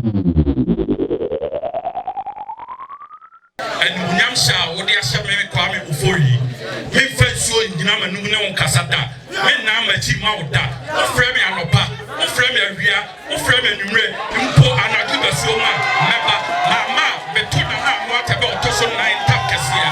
And Yamsha, what they are saying, Kwame Ufori. Me first show in Dinama Nuno Casata. Me now my team out that. O frame and opa. O frame and Ria. O frame and Numre. Impo and Akiba Soma. Mapa. Mama. Betuna ha. What about Toson 9 Tapkasia?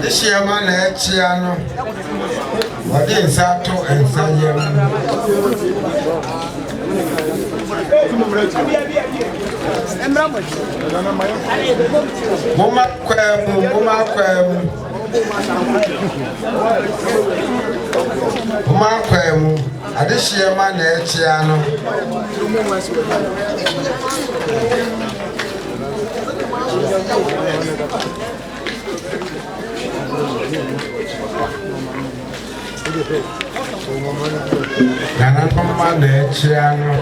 This year, man, Chiano, what is that to and Sayam? Mama, Uma kwemu adehye ma na echia no Nana mama na echia no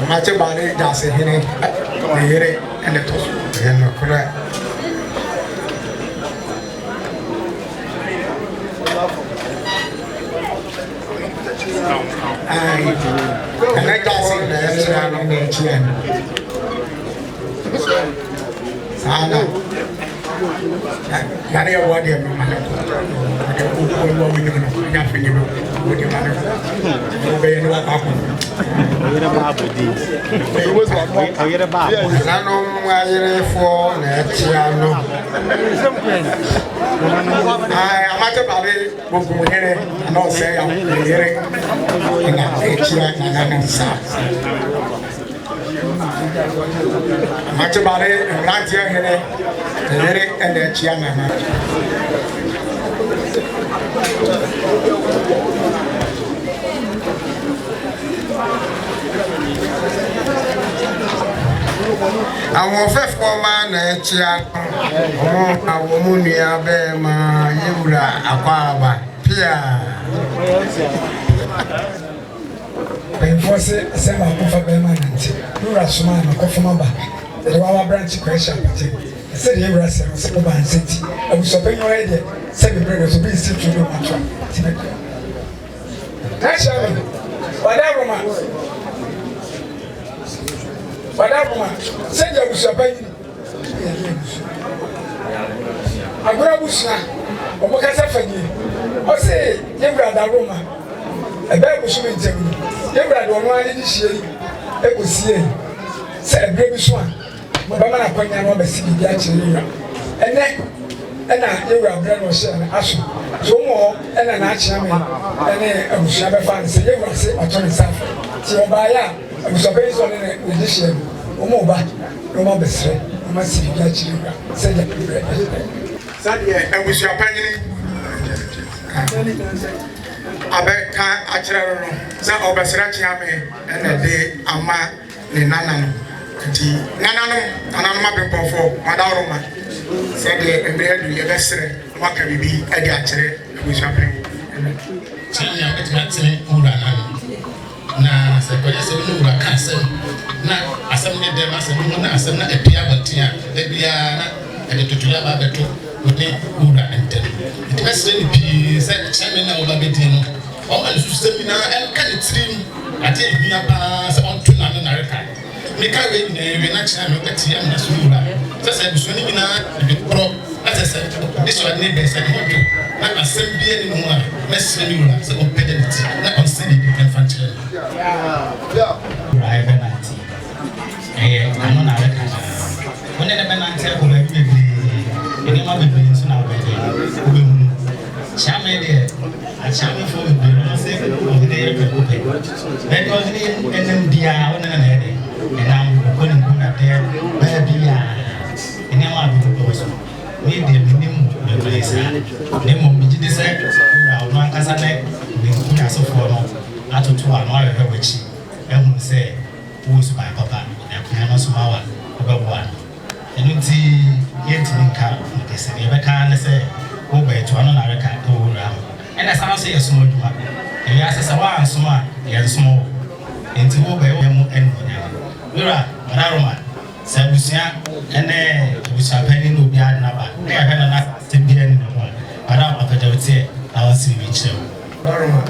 Amache bari jase hine yere ene to eno kura ai ana jase na sira no ne chien sana Nani ya wadi ya mwana kwa wadi ya ya fini no wadi mwana obe ni wa ka ko oyere baabo di oyere baabo nano mwayere fo na etia no ai amate babe bogu here na se ya oyere na etia na na sa amate babe mlatia here Eric and the chairman. Our first woman, Chia, our Munia Bema, Yura, Aquaba, Pia. When some of Bema, Yura Suman, Kofumaba, the Wawa branch question. Said he was a Oban City. I was open your idea. 7 brothers will be still to do my truck. Naturally, whatever man, said I was obeying. I grab Busna, or Mocasafani, or say, you brother Roma, a Bible swimming table. You brother on one this year, it was here. Said a brave swan. Bama na kwanya no besi bi achiri ene ena yewura brand no share aso so mo ena na achira me ene abusha be fan se yewura se atoni saf ti oba ya abusha be so ne ne share o mo ba no ma besre no ma si bi achiri se ja bi sadi abusha panyini abeka achira no za obesra chia me ene de ama ne nana no Nti nanano mabempofo madaroma said the embedu yebesere waka bibi ade akere abusuapen tanya betmatene ura na se ko yese no ura kasem na asem ne dem asem no na asem na epia batia ebia na ede tutuya ba beto ne ura enten it mesre ni pi se chame na oba beti no o ma su semina en kan trim ade ehia pa se on tu na na reka Mika we na china no ati am na sura sasa buso ni nyina be pro asese this one ne be se no to na asem bia ni mu a mesre ni ura se opedenti na on se ni kan fanche ai be na ti ano na reka wona ne be na ntia ko be bi ni ma be bi so na be be mu chame de a chame fo be no se ko de be ko pe because ni enen dia wona na ne and I'm going to go there, baby. And now I'll be the person. Need the minimum, the place. Name of the side, one Casanet, the castle for not to 2 hours, which I will say, who's my papa, and piano smaller, about one. And you see, yet in car, they say, never can say, go back to another car, go around. And as I say, a small one. ɛyɛ asesa wa ansoma yɛn somo enti wo bɛ wo mu ɛnu nya wura mararoma sabusua ɛne busapani no bi ade na ba ne yɛ hɛna na tebia ni no ara apagawte na wasi bi kyerɛ mararoma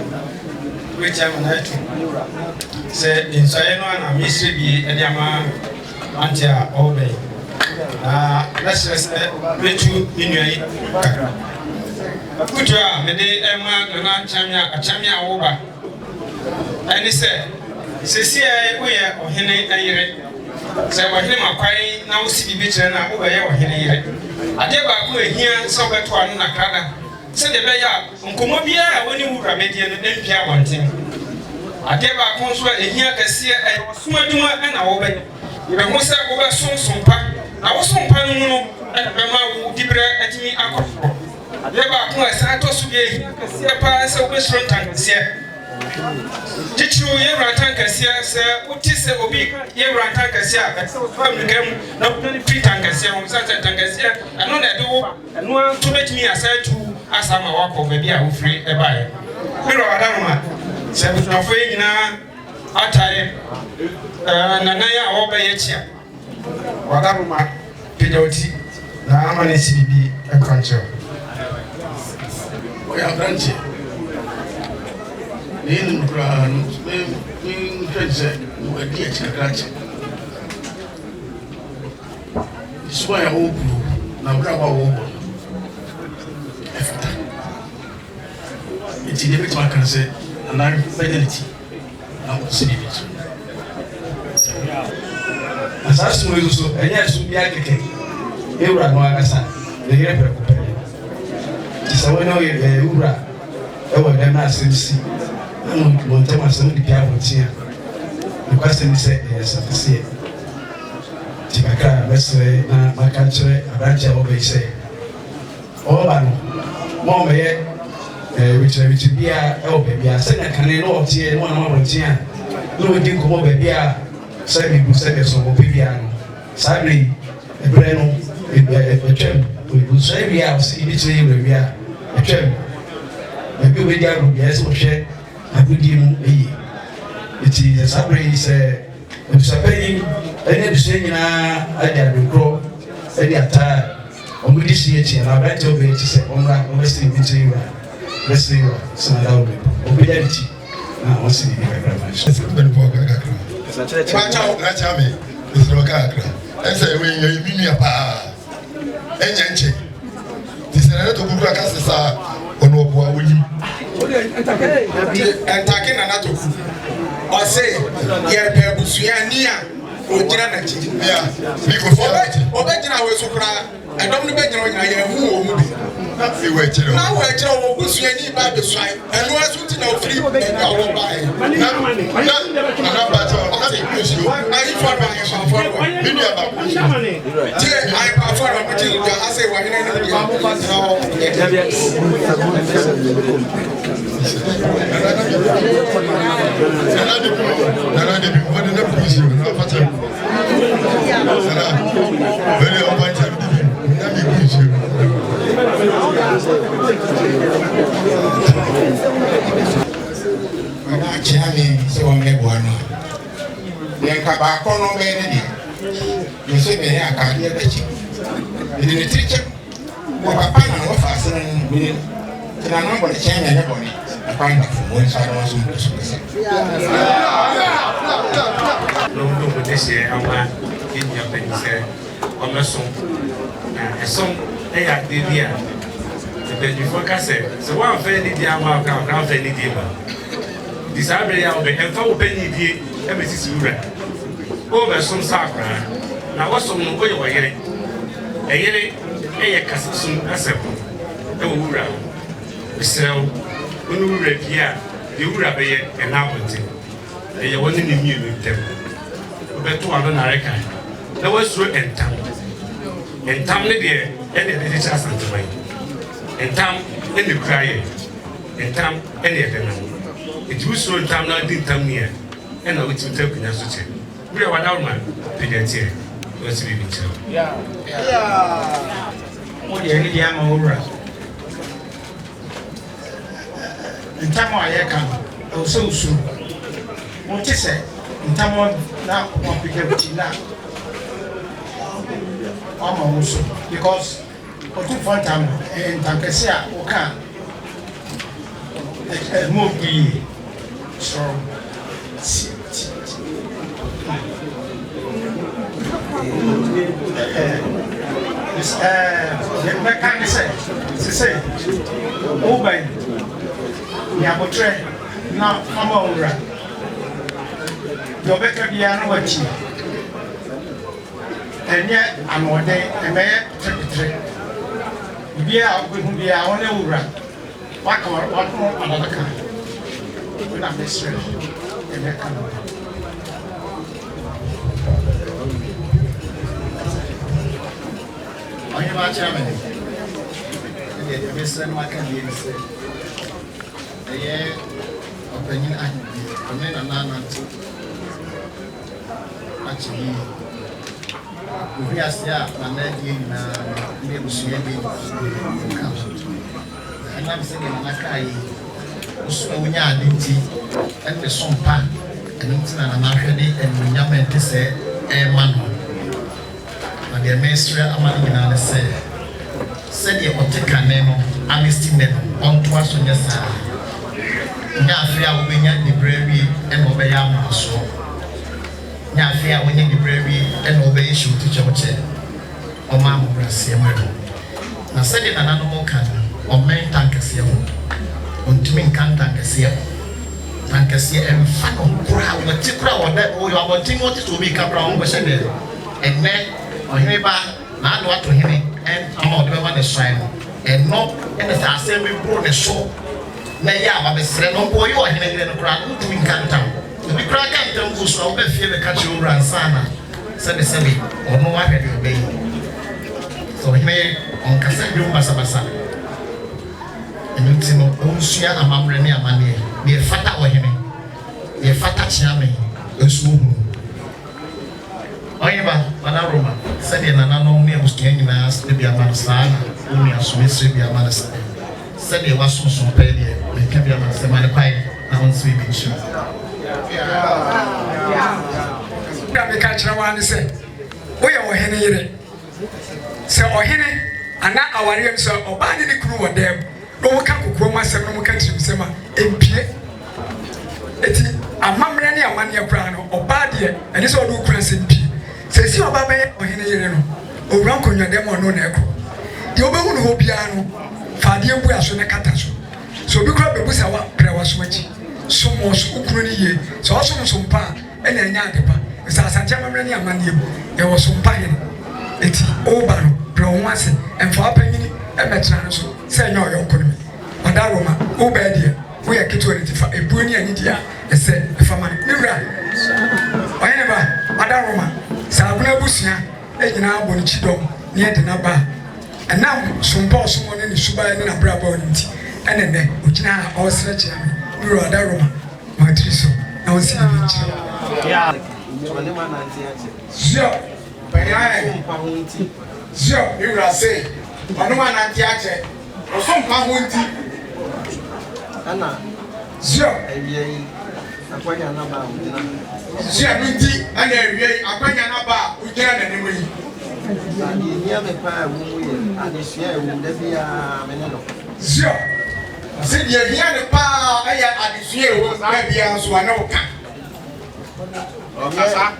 we chairman aitu se insaye no ana misri bi ɛde ama antia obe na lesese metu minui kakra kutua mede ema na chamia woba ani se sesie woyɛ ɔhene ayire se ɔhene makwai na wosi bi kyerɛ na wobɛyɛ ɔhene yire ade ba ko ehia sɛ wobɛto ano na krada se de bɛyɛ nkomo bia a woni wura medie no empia abɔnten ade ba ko nso ehia kɛseɛ ɛyɛ somadwuma ɛna wobɛyɛ yɛbɛho sɛ wobɛsonsompa na wosompa no mu no ɛbɛma wo dibrɛ atumi akɔforo ade ba ko ɛsa atɔ so bi ehia kɛseɛ paa sɛ wobɛsoro ntankɛseɛ Tichu yewra tankɛseɛ sɛ wote sɛ obi yewra tankɛseɛ a ɛsɛ family na wotani free tankɛseɛ wo sɛ tankɛseɛ ɛno na ɛde wo ɛno to betumi asɛtu asama wakɔ baabi a wofiri ɛbaeɛ mero adaroma sɛ busuafo yi nyinaa atae nanan a wɔbɛyɛ kyia wadaroma pegyawti na ama ne si bibi ɛkwankyerɛ wɔyɛ aberanteɛ Ini nukuran, ini kerja, dia cakap kerja. Semua yang obu, nak berapa obu, efektif. Itu dia macam makan se, anak fidelity, nak sedikit. Asal semua itu so, hanya sumber keke. Eura no agasa, dia berkumpul. Sesuatu yang eura, ewa dia nak sendiri. Montama asɛm de pia abɔnten a nokwasɛm sɛ ɛyɛ sɛfɛseɛ nti kakra bɛsrɛ na maka kyerɛ aberante a wɔbɛyi sɛ ɔba no ma ɔbɛyɛ wekyerɛwekyerɛ biaa ɛwɔ baabi a sɛnea kane na ɔteɛ na ɔnam abɔnten a na ɔdi nkɔmmɔ baabi a sɛ mebu sɛ bɛsɔmmɔpɛ biara no saa berɛ yi ɛberɛ no ɛtwam ɔbusua wie a ɔsɛ yɛbi kyerɛ yɛwura wie a ɛtwam baabi ɔbɛdi agoro biara sɛ ɔhwɛ agudie mu eyi eti ɛsabere yi sɛ ebusapanyin ɛne ebusua nyinaa adi adokorɔ ɛde ataa ɔmo di si ekyi na aberante ɔbɛn ekyi sɛ ɔmra ɔbɛsiri bi kyerɛ yiwa ɔbɛsiri yiwa sinada ɔbɛn ɔbɛgya ne ti na ɔsiri bi kakra ma nso. ɛsɛ ɔbɛn bɔ kakra bàtà mi ɛsɛ kakra ɛsɛ ɛyɛ mi nua paa ɛnyɛ nkyɛn ti sɛ ɛyɛ to kukura kasi saa ɔno ɔboa wɔnyim. Entake na natoku ɔse yɛpɛ busuani a ogyina n'akyi ɔbɛgyina wɔ so koraa ɛdɔm no bɛgyina ɔgyina yɛhu wɔ mu bi na wɔ akyerɛ wɔ busuani ba bɛsuae ɛno aso nti na ɔfiri baabi a wɔbaeɛ ayifoɔ no ayɛpafoɔ no tie ayɛpafoɔ no mokye nka asɛ wɔhene no deɛ Chami se wame bwana. Nka ba ko no be ne de. Yose be ya ka de be chi. Ni ni triche. Wo papa na wo fa se ni. Tena no bo le chanya ne boni. Apa na fu mo sa no so mo so se. No mo de se awa kinya pe se. Ona so. Na eso e ya de dia. Te be fo ka se. So wa fa ni dia ma ka fa ni dia ba. Disabre ya obe enfa openyi die e be sisi wura o be som sakra na wosom no boye woyere eyere eye kasisum asem e wo wura bisrew onu wura bia de wura be ye na abonte eye woni ni mi no tem obeto ado na reka na wasuro entam ne de e de teacher santamai entam e ne kraye entam e ne de na it was so time now did come near and I would take in us. We are one hour man, Pigetia. What's the big tell? Yeah. What do you need? I'm over. ntam a yɛ kan ɛwɔ sɛ usu wɔn ti sɛ ntam na wɔn pika wuti na wɔn ama wɔn so because otu fɔ ntam ntam kɛse a wɔka ɛmu obi so mɛka ne sɛ sɛ woban ne abotrɛ na ama owura deɛ ɔbɛka biara na wakyi ɛnyɛ anoɔden ɛmɛyɛ petepetere biribiara a wobɛhu biara wo ne owura waka wato adadaka wona bɛserɛ ɛbɛka no ɔhene ba akyerɛ me ne ɛbɛsrɛ no aka deɛ ne sɛ ɛyɛ ɔpanyin ahembi ɔne nananante akyɛ yie obi ase a nana adie nyinaa ne abusua bi ka ɛnam sɛ deɛ nana kaa yi wosoma wonya ade nti ɛne so mpa ɛno nti na nana ahwɛ de animuonyam ɛnte sɛ ɛrema no na deɛ mɛsrɛ ama no nyinaa ne sɛ sɛdeɛ ɔte kane no amnesty men ɔntoa so nyɛ saa nyɛ afei a wobɛnya nibrɛ awie ɛna wobɛyɛ amoasoɔ nyɛ afei a wonyɛ nibrɛ awie ɛna wobɛyɛ hyew tikyɛwkyɛ ɔma ahobraseɛ mu no na sɛdeɛ nananom ka no ɔmmɛn tankɛseɛ ho ɔntumi nka ntankɛseɛ ho tankɛseɛ ɛmfa no koraa wɔte koraa wɔdɛ ɔyɛ abɔnten wɔte sɛ obi ka koraa wɔnkɔhyɛ dɛ ɛnnɛ ɔhene ba na ade wato hene ama ɔde bɛma ne swan no ɛno ɛne sɛ asɛm bi boro ne so na yɛ a wabɛsrɛ no mpo ɔyɛ ɔhene yere no koraa wotumi nka ntam obi koraa ka ntam gu so a wobɛfie bɛka kyerɛ owura nsa na sɛbesɛbe ɔno wahwɛ de ɔbɛyi sɛ ɔhene ɔnkasa dwom basabasa ɛno nti no ɔnsua amammerɛ ne amanneɛ deɛ fata ɔhene deɛ fata kyeame ɛso ohunu ɔyɛ ba Mada Roma sɛdeɛ nananom ne abusua nyinaa sɛ bi ama no saa na wɔn asomesire bi ama no saa sɛdeɛ wasomsom pɛɛ deɛ mɛka bi ama no sɛ ma ne kwae na wɔn nso bi nhyɛ da meka kyerɛ wa ne sɛ woyɛ ɔhene yere sɛ ɔhene ana awareɛ sɛ ɔbaa ne ne kunu wɔ dɛm na wɔka kokoɔ mu asɛm no mu ka kyerɛ sɛm a ɛmpie eti amammerɛ ne amanneɛ koraa no ɔbaa deɛ ɛne sɛ ɔde wo kura sɛ mpie sɛ si ɔbaa bɛyɛ ɔhene yere no owura nkonnwa dɛm ɔno na ɛkɔ deɛ wobɛhu no hɔ biara no fa adeɛ bua so ne kata so sɛ obi kora bɛbu sɛ wabrɛ wɔ so akyi som wɔ so wokuro no yie sɛ ɔsom so mpa a ɛna ɛnyɛ ade pa sɛ asante amammerɛ ne amanneɛ mu yɛwɔ so mpa hene eti woba no brɛ wo ho ase ɛmfa wapanyini ɛmɛtena no so sɛ ɛnyɛ ɔyɛ ɔkɔ no mi Mada Roma wobɛɛ deɛ woyɛ ketewa no tifa ebuo ne anidi a ɛsɛ ɛfa ma no ne wura ɔhene ba Mada Roma sɛ abona abusua nyinaa bɔ ne kyi dɔm ne yɛde n'aba ɛnam sompa ɔsom ne ne suban ne n'abrabɔ no nti ɛne nnɛ ogyina a ɔresrɛ kyerɛ me ne wura Mada Roma matiri so na wɔnsi ne bi nkyerɛ zio bɛyɛ zio ne wura se ɔnom anante akyɛ ɔso mpa ho nti ana zio awia yi akwanya na ba wudina zio no nti ana awia yi akwanya na ba wogyina n'anim yi na die nia me pa wu ye adesua ewu da bia me ne no zio sɛ deɛ hia ne paa ɛyɛ adesua ewu na bia nso ana wo ka ɔkasa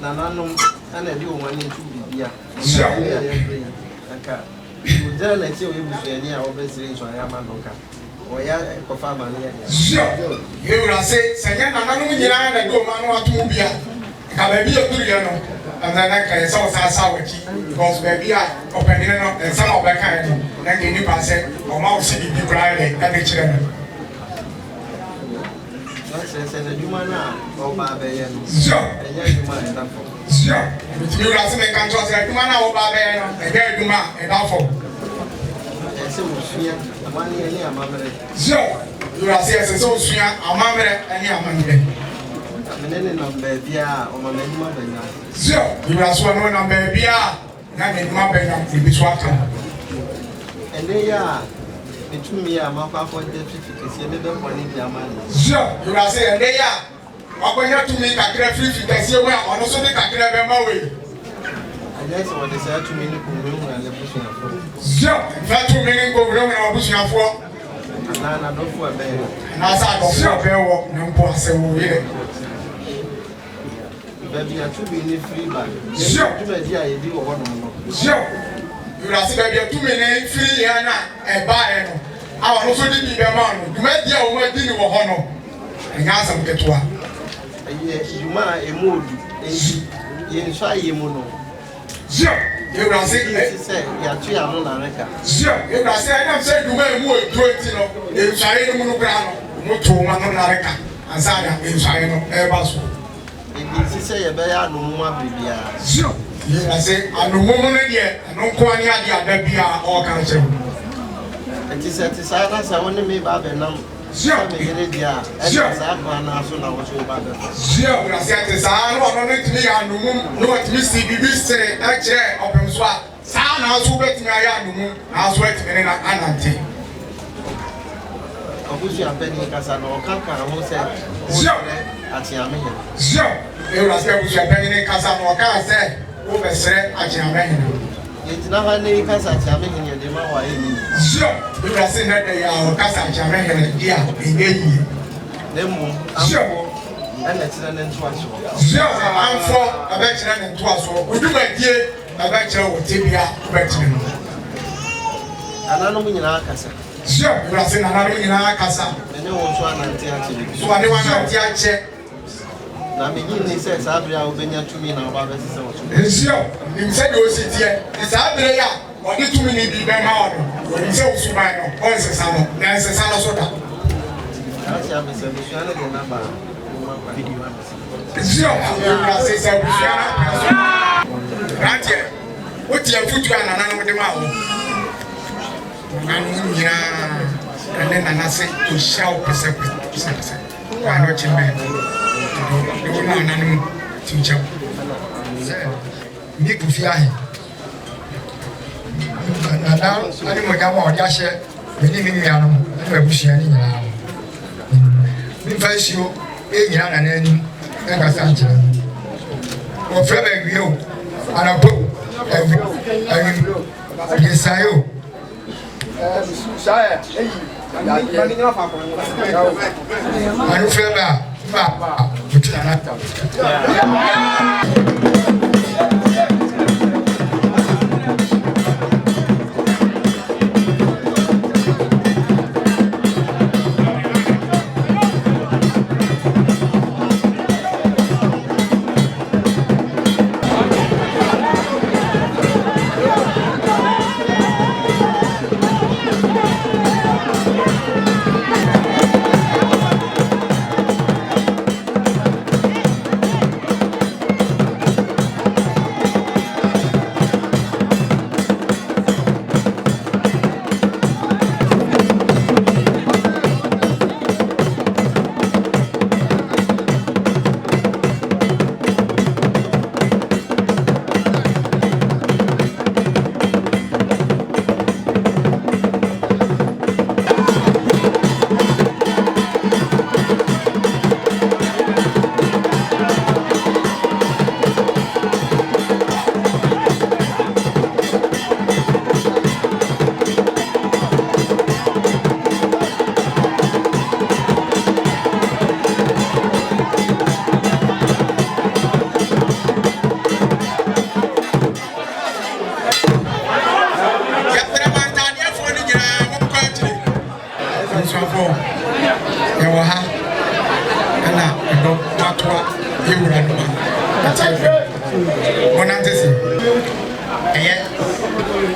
na nanom ana di wo mane ntu bibia zio aka wudira na ti o ebusu ani a obesire nso ayama no ka oya kofa amane zio yewura se sɛnyɛ nananom nyinaa na do ma no ato bia ka baabi yɛduru yɛ no ɛna na ka yɛ sɛ ɔsasa wɔkyi because baabi a ɔpanyin no nsɛm a ɔbɛka yɛ no na nka nipa sɛ ɔma wo si bibi koraa yɛ ɛde kyerɛ no sɛ na dwuma na ɔba bɛyɛ no zio ɛnyɛ dwuma ɛdafo zio bitumi wura se meka nkyɛ sɛ adwuma no a wɔba bɛyɛ no ɛnyɛ adwuma a ɛda fam ɛsɛ wosua amane ne amamere zio wura se ɛsɛ sɛ wosua amammerɛ ne amanneɛ mene ne nam baabi a ɔma m'anim abɛnya zio wura so no nam baabi a na n'anim abɛnya ebi so aka ɛnɛ yi a me a mapa for the 50 years, never money be a man. Sure, you are saying they are. When you to make a craft, you can see where I also make a craft way. And that's what they said to me and the pushing of. Sure, that 2 million go wrong and pushing of war. And I don't for a bear. And as I go for a bear walk, no possible. Baby, I should be in the free bag. Sure, I do one. sure. You are saying 2 million free and buy. I also did the amount. You made the old dinner or honor. And answer get to her. You might a mood. You try your mono. Sure, you are saying, you are 3 hours on a sure, you are saying, I'm saying you may move 20. You try the monograph, not 2 1 on America. And Saya is trying to ever. If you say a bear, no more baby. Sure, you are saying, I'm a woman yet, and no quantity of the beer or country. It is at the side as I want to make Babel. Sure, I'm a idea. Sure, I'm also now what you about. Sure, I said, the sound of me and the moon, no, what Missy say, a chair of him swap. Sound house who bet me I am the moon, I was waiting in an anante. I wish you have been in Casano, Canca, who said, sure, at Yamaha. Sure, you are saying, we are penning in Casano, I said, over said, at Yamaha. It's not any Casa Yamaha in the Mawa. Sure, you are saying that they are Casa Yamaha, yeah, in sure, and it's an intuition. Sure, I'm for a veteran and twice. Would you make dear a veteran with Tibia veteran? And I don't mean Casa. Sure, you are saying another in our casa. And no one anti. So I don't want to check. Now, he says, I'll be to me now about this. Sure, you said you sit here. It's out there. What did 2 minutes be very hard? When you say Subano, once a summer, there's a salad soda. Sure, you are saying, right here. What's your foot and another with the mouth? And then I say to shout perception. I know you mean. You will not know teacher. Nick Fiahi. And now I didn't come out Yasha, believing me, I'm a Bushiani now. We face you, young and then I stand you. Or Frederick, you and I put yes, I owe. Saya, anu fela, ba, betul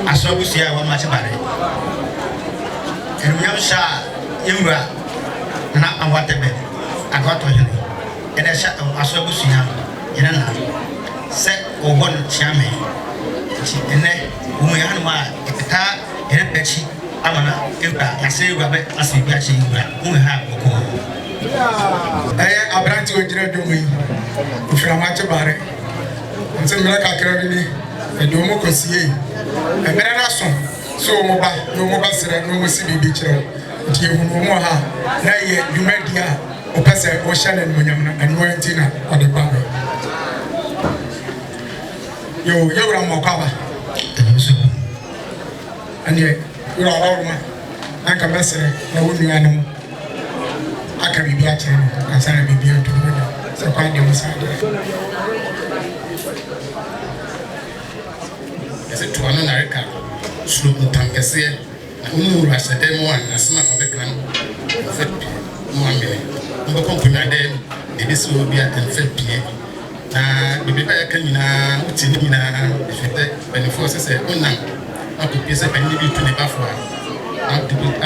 Asobusia wa machibare. Enyam sha yimra na awatebe agoto hene. Ene sha asobusia ene na se obon chiame. Ene umuyan ma ekata ene pechi amana ebra yase gwabe asibi achi ibra umuha boko. Abranti ojire domi. Ufira machibare. Nse mira kakra ni edomo kosie. Emere na so so mo ba sere no mo si bibi kire nti ehunu mo ha na ye dwumadi a o pese o hye ne monyam na eno antina o de ba yo ra mo kwa ba ane yo ra ma anka mesere na wo nua no aka bibi a kire no asana bibi a tudu na se kwa de mo sa de ese tuano na reka sulu ntankese na unu rasade mo an asma obekran fet mo amene mbo konkunya de bisi obi atenfe pie na bibi ba yaka nyina utini nyina efete benefo sese onam akopie se panni bi tu ne bafo a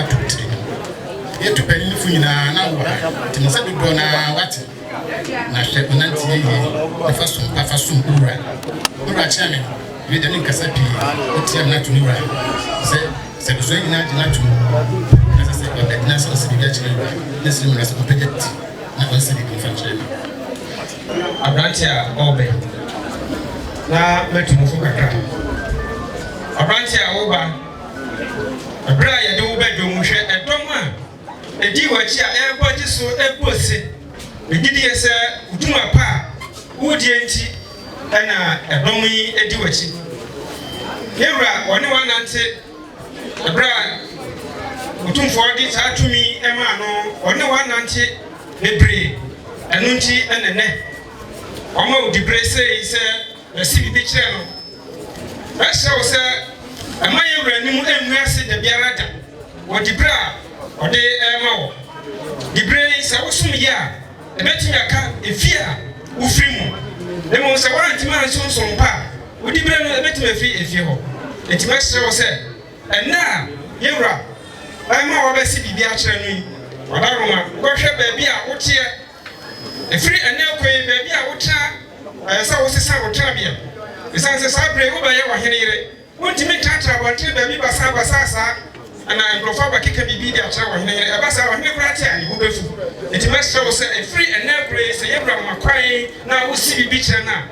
atutiri yetu panni fu nyina na wo tinse dodo na wate na hwe onanti ye afa sum ura chiame we de nkasa pi otiam na tuni ura se bezo nyina na tuni na se ba na se bi achire na se mu na se project na ko se bi confirm Abrantia Obe na metu mu kakra Abrantia Oba Abra ya de Oba dwom hwe edom a edi wachi a ekwaji so ekose egidi ese uduma pa wodi enti na edom yi edi wachi Yewra woni wanante Abra utumfo di tatumi ema no woni wanante bebre enunti enene Oma udibre say recipe bi kire no. Rasha wo se amaye wranimu enu ase de biara da. Wo dibra ode ema wo. Dibre sa wo sum ya ebetimi aka efia wo firi mu. Demo se waranti man sonson pa. Wo dibre no ebetimi efie ho. Enti ma kire wo se enna yewra ema wo be si bibia kire no yi. Odaroma wo hwe ba bi a wo tie efiri ene koyi baby a wotra sa wo sesa wotra bia esan se sabre wo ba ye wa hene yire wontimi tatra bontre baby basa ana engrofa ba keka bibi dia tra wa hene yire e basa wa hene kura tia ni wo befu enti mesra wo se efiri ene koyi se yebra makwan na wo si bibi kire na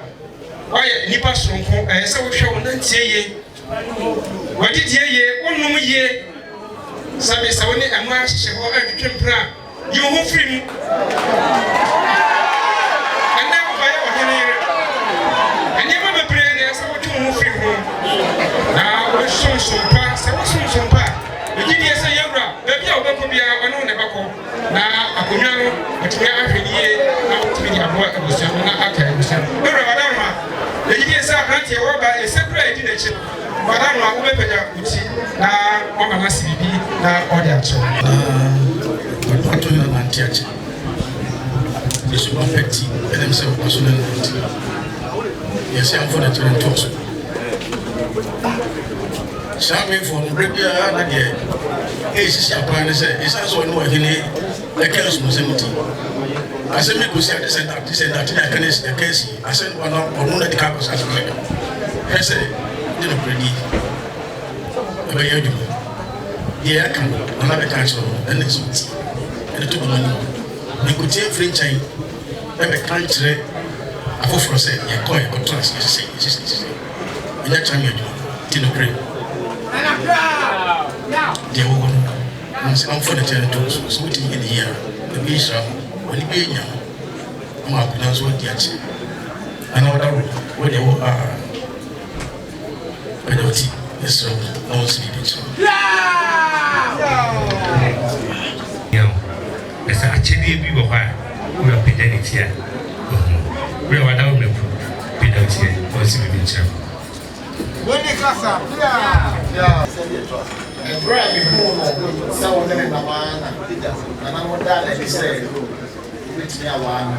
waye nipa sonko se wo hwe wo nantie ye wadidie ye wonum ye sabe sa woni amwa hye ho atwempra yo ho firi mu Sompa, sompa. The GDS Yabra, baby, I'll go be a one on the back. Now, a Punyano, but we are here now to be a boy of the Shamana. The GDS Atlantic Roba is separate in the chip. Madame, who will see now on a massive now or the actual. What do you want to teach? This is one petty and himself personality. Yes, I'm for the children talks. Some for the regular idea. Is a plan is also no in a case Muslimity. I said, make us say that I can is the case. I said, one or one of the campus as well. I said, didn't pretty. Yeah, I can another council and it's and it took money. You could take free chain and the country. I hope for say, yeah, coin or trust, say, in that time you do, didn't pray. They were I'm for the territories, so in the year, the bishop, when he being young, I'm up and what yet. And all that what they were, I don't see this so I won't see it. Yes, actually, we were a pedant here. We are down the pedant here, or see the when they class up, yeah. And Brian, before someone in the man, and I want that, they say, which me a one.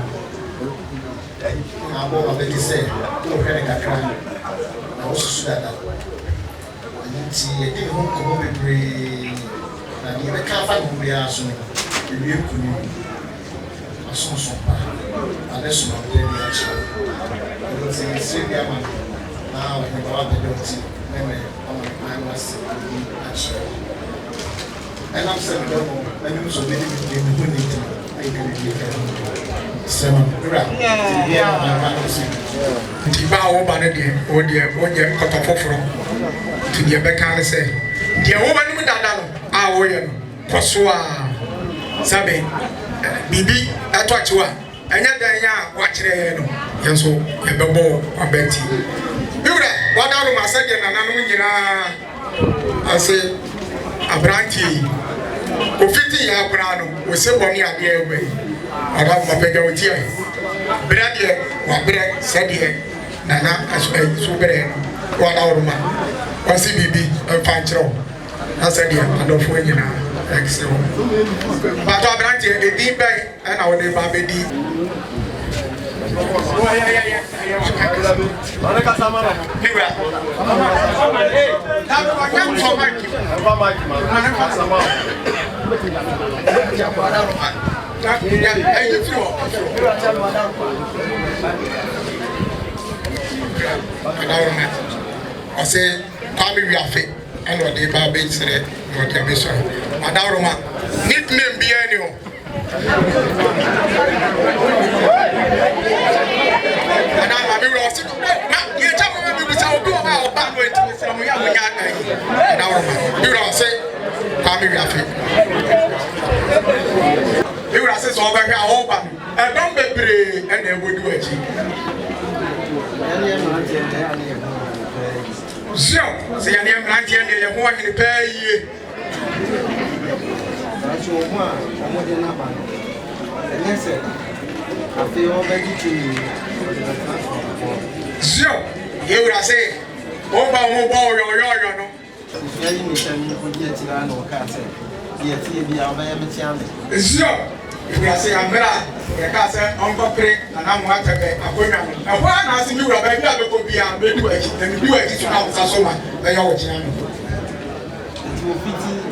I'm going to say, look at a crime. I also saw that. And see, I didn't want to go with me. And you can't find who we are soon. You could a son, unless you are very much. I don't think it's a now we go out the door. I must actually. And I'm saying, I know so many people who need to make it. Seven, yeah, I'm not saying. The bow over the game, or the cut off from. to the Becan say, the woman with that, our way, Kosua, Sabe, Bibi, at what you are, and yet, watch it, and so, a bubble of Betty. What out of my second, and I say, a brandy, for 50 years, we say 1 year away. I have my beggar with you. Bread, what bread, said here, Nana, as a super, 1 hour man. What's it be a fine throw? I said, I don't win you now. Excellent. But I brandy, a deep bag, and I will never be deep. I say, family we are fit, and what they are being said, what they are being said. Madame, nickname be anyone. You would say, oh, no. You will say, I'm the castle, Uncle Craig, and I'm what I pay. And when I ask you, I will be a bit wet, and do it to have so much. They are watching.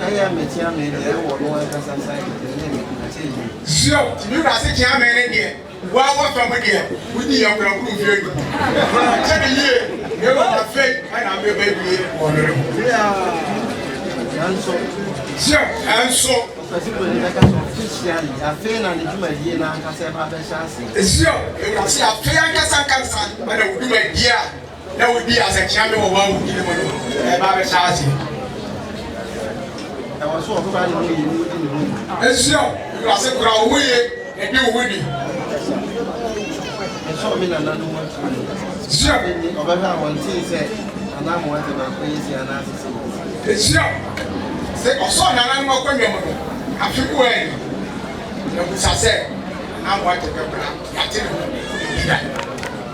I am a chairman, or no, so, you are a chairman in here. Well, from here, with the young girl who hear you. You are faith, and I'm your baby. And so, I feel and do my dear, and I say, it's you. You can see a fair cancer, but I would do my dear. That would be as a champion of one who did a I was so glad you it's you. You are saying, and you winning. I saw me another one. Sure, over one thing said, and I'm wanting to crazy and answer. It's you. Say, oh, son, and I'm not going to. I feel well. You say, I'm what to go back.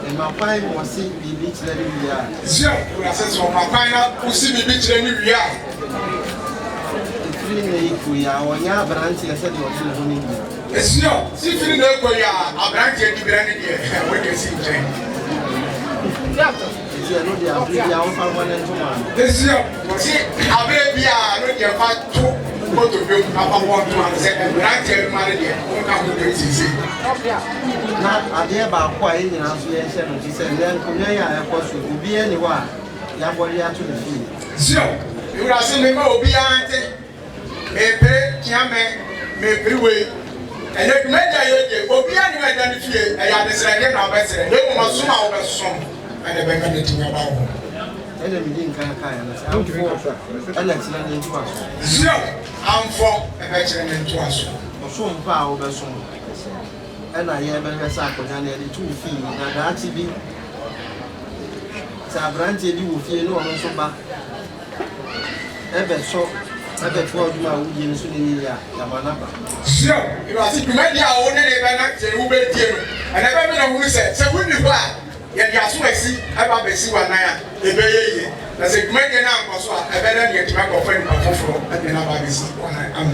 And my fine was seeing the beach let me are. Sure, you are saying, so my final who see the beach let me are. We are on your branch, I said, it's no, see, feeling no, we are a branch and granted here. When you see Jane. This year, see, I may be a ready about 2 go to build up 1 to understand and branch and marry here. Not a dear about quiet in association, she said, then Kunya, of course, will be anywhere. Yabody to the field. Sure, you are saying, oh, be auntie. Maybe, Kiame, maybe we. And if Media will be anywhere than if you are the second of us, they must soon over some. And the Bengali to about. And the meeting can I'm for an excellent to us. Sure, I'm for an excellent to us. Or some power over some. And I have a sack of the 2 feet, and that's be. Sabranti, you will feel no one so back. Ever so. I bet for my Indian Yamanaba. Sure, you are thinking, maybe I only never say who bet you. And I never who said, so when you buy, yet you are so I see, I will see 1 night, a bay. That's a great enough, so I better get to my friend of Fofro, and then I will see 1 night. I'm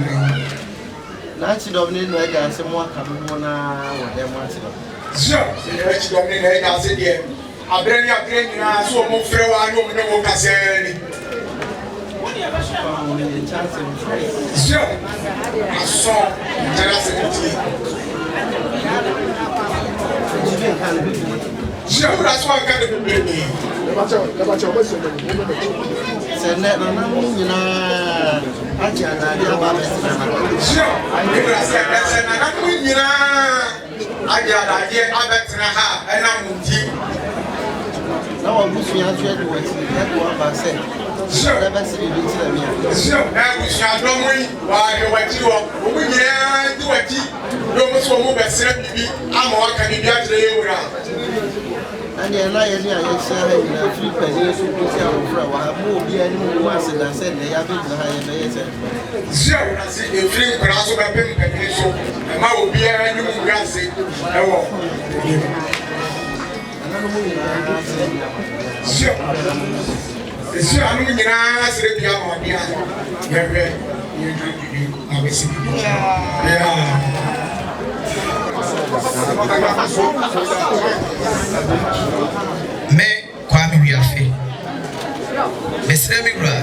not dominating like I some more coming on what they want to. Sure, you dominating like I said, yeah. I bring your train now, so more frail, I don't know what I said. Sure, I saw sure, that's why I got to be baby. Send that on you know. I got Now I'm pushing out to do it. That's what I said. Sure. Never see you to me. Sure. Now we shall know why you want you up. We can't do it. You must move a certain baby. I'm walking in the other. And the alliance here, I say, I feel pennies to be our friend. I will be any once and I said they have been higher. Sure. I see a free class of a penny, so I will be a new grass. Sure. Sure. I'm going to ask the piano. Yeah. Me Kwame Wiafe. Mesre mi bra.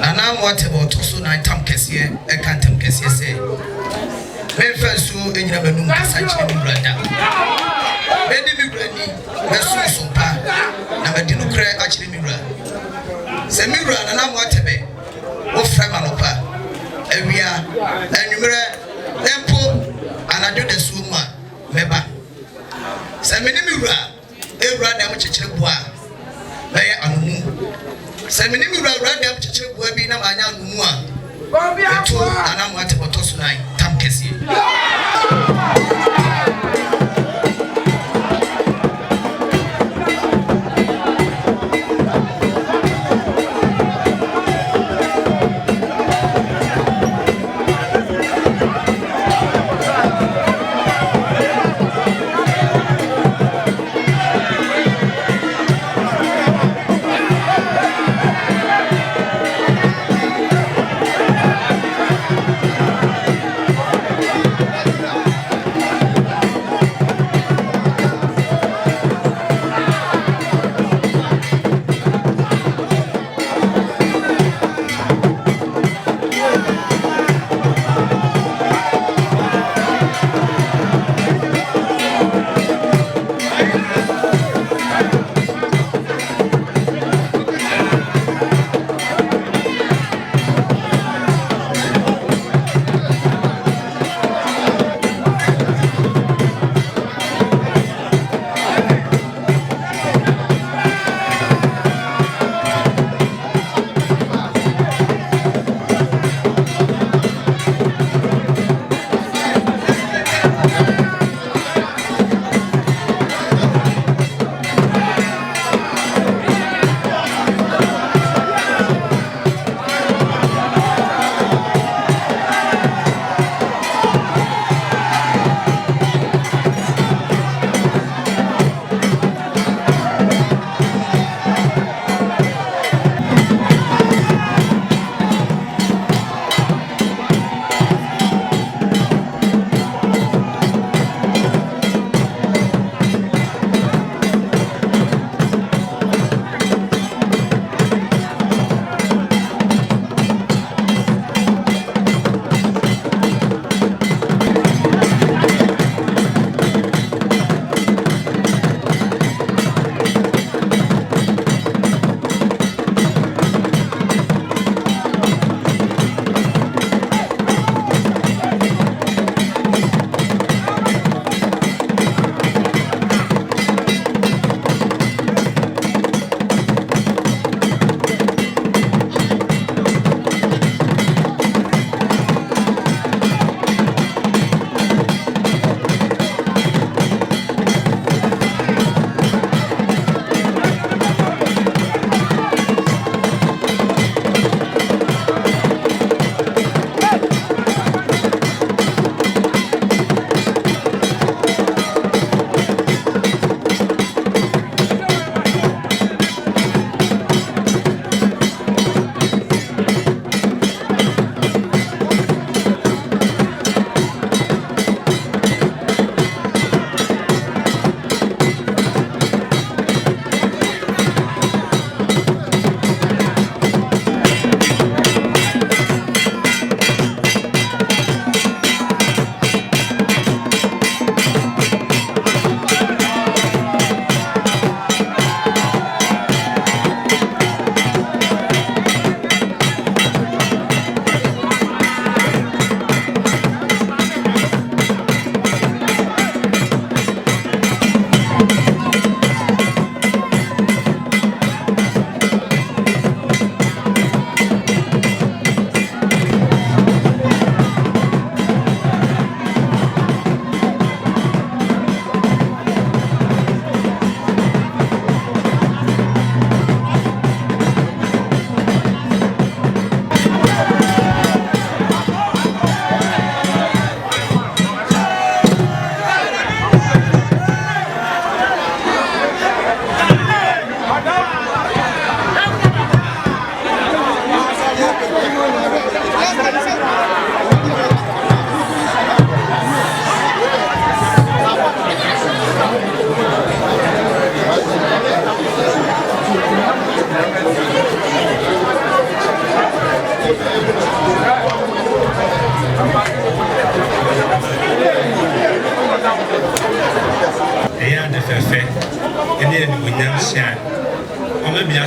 Ana mo atebo to so na tam kese e kan tam kese se. Me fa so enyina banum kasa chire mi bra da. Me di mi bra ni me so pa. Na me di no kre a chire mi bra. Se mi bra na mo atebe. Wo fra ma no pa. Ewia enwumere tempo anadwo de so mu a meba. Se me ni mi bra ewura na mo chechire bo a na ye anumu. Se me ni mi wura dem chechire bo bi na manya anumu a to ana mo ate boto so nai tam kesi.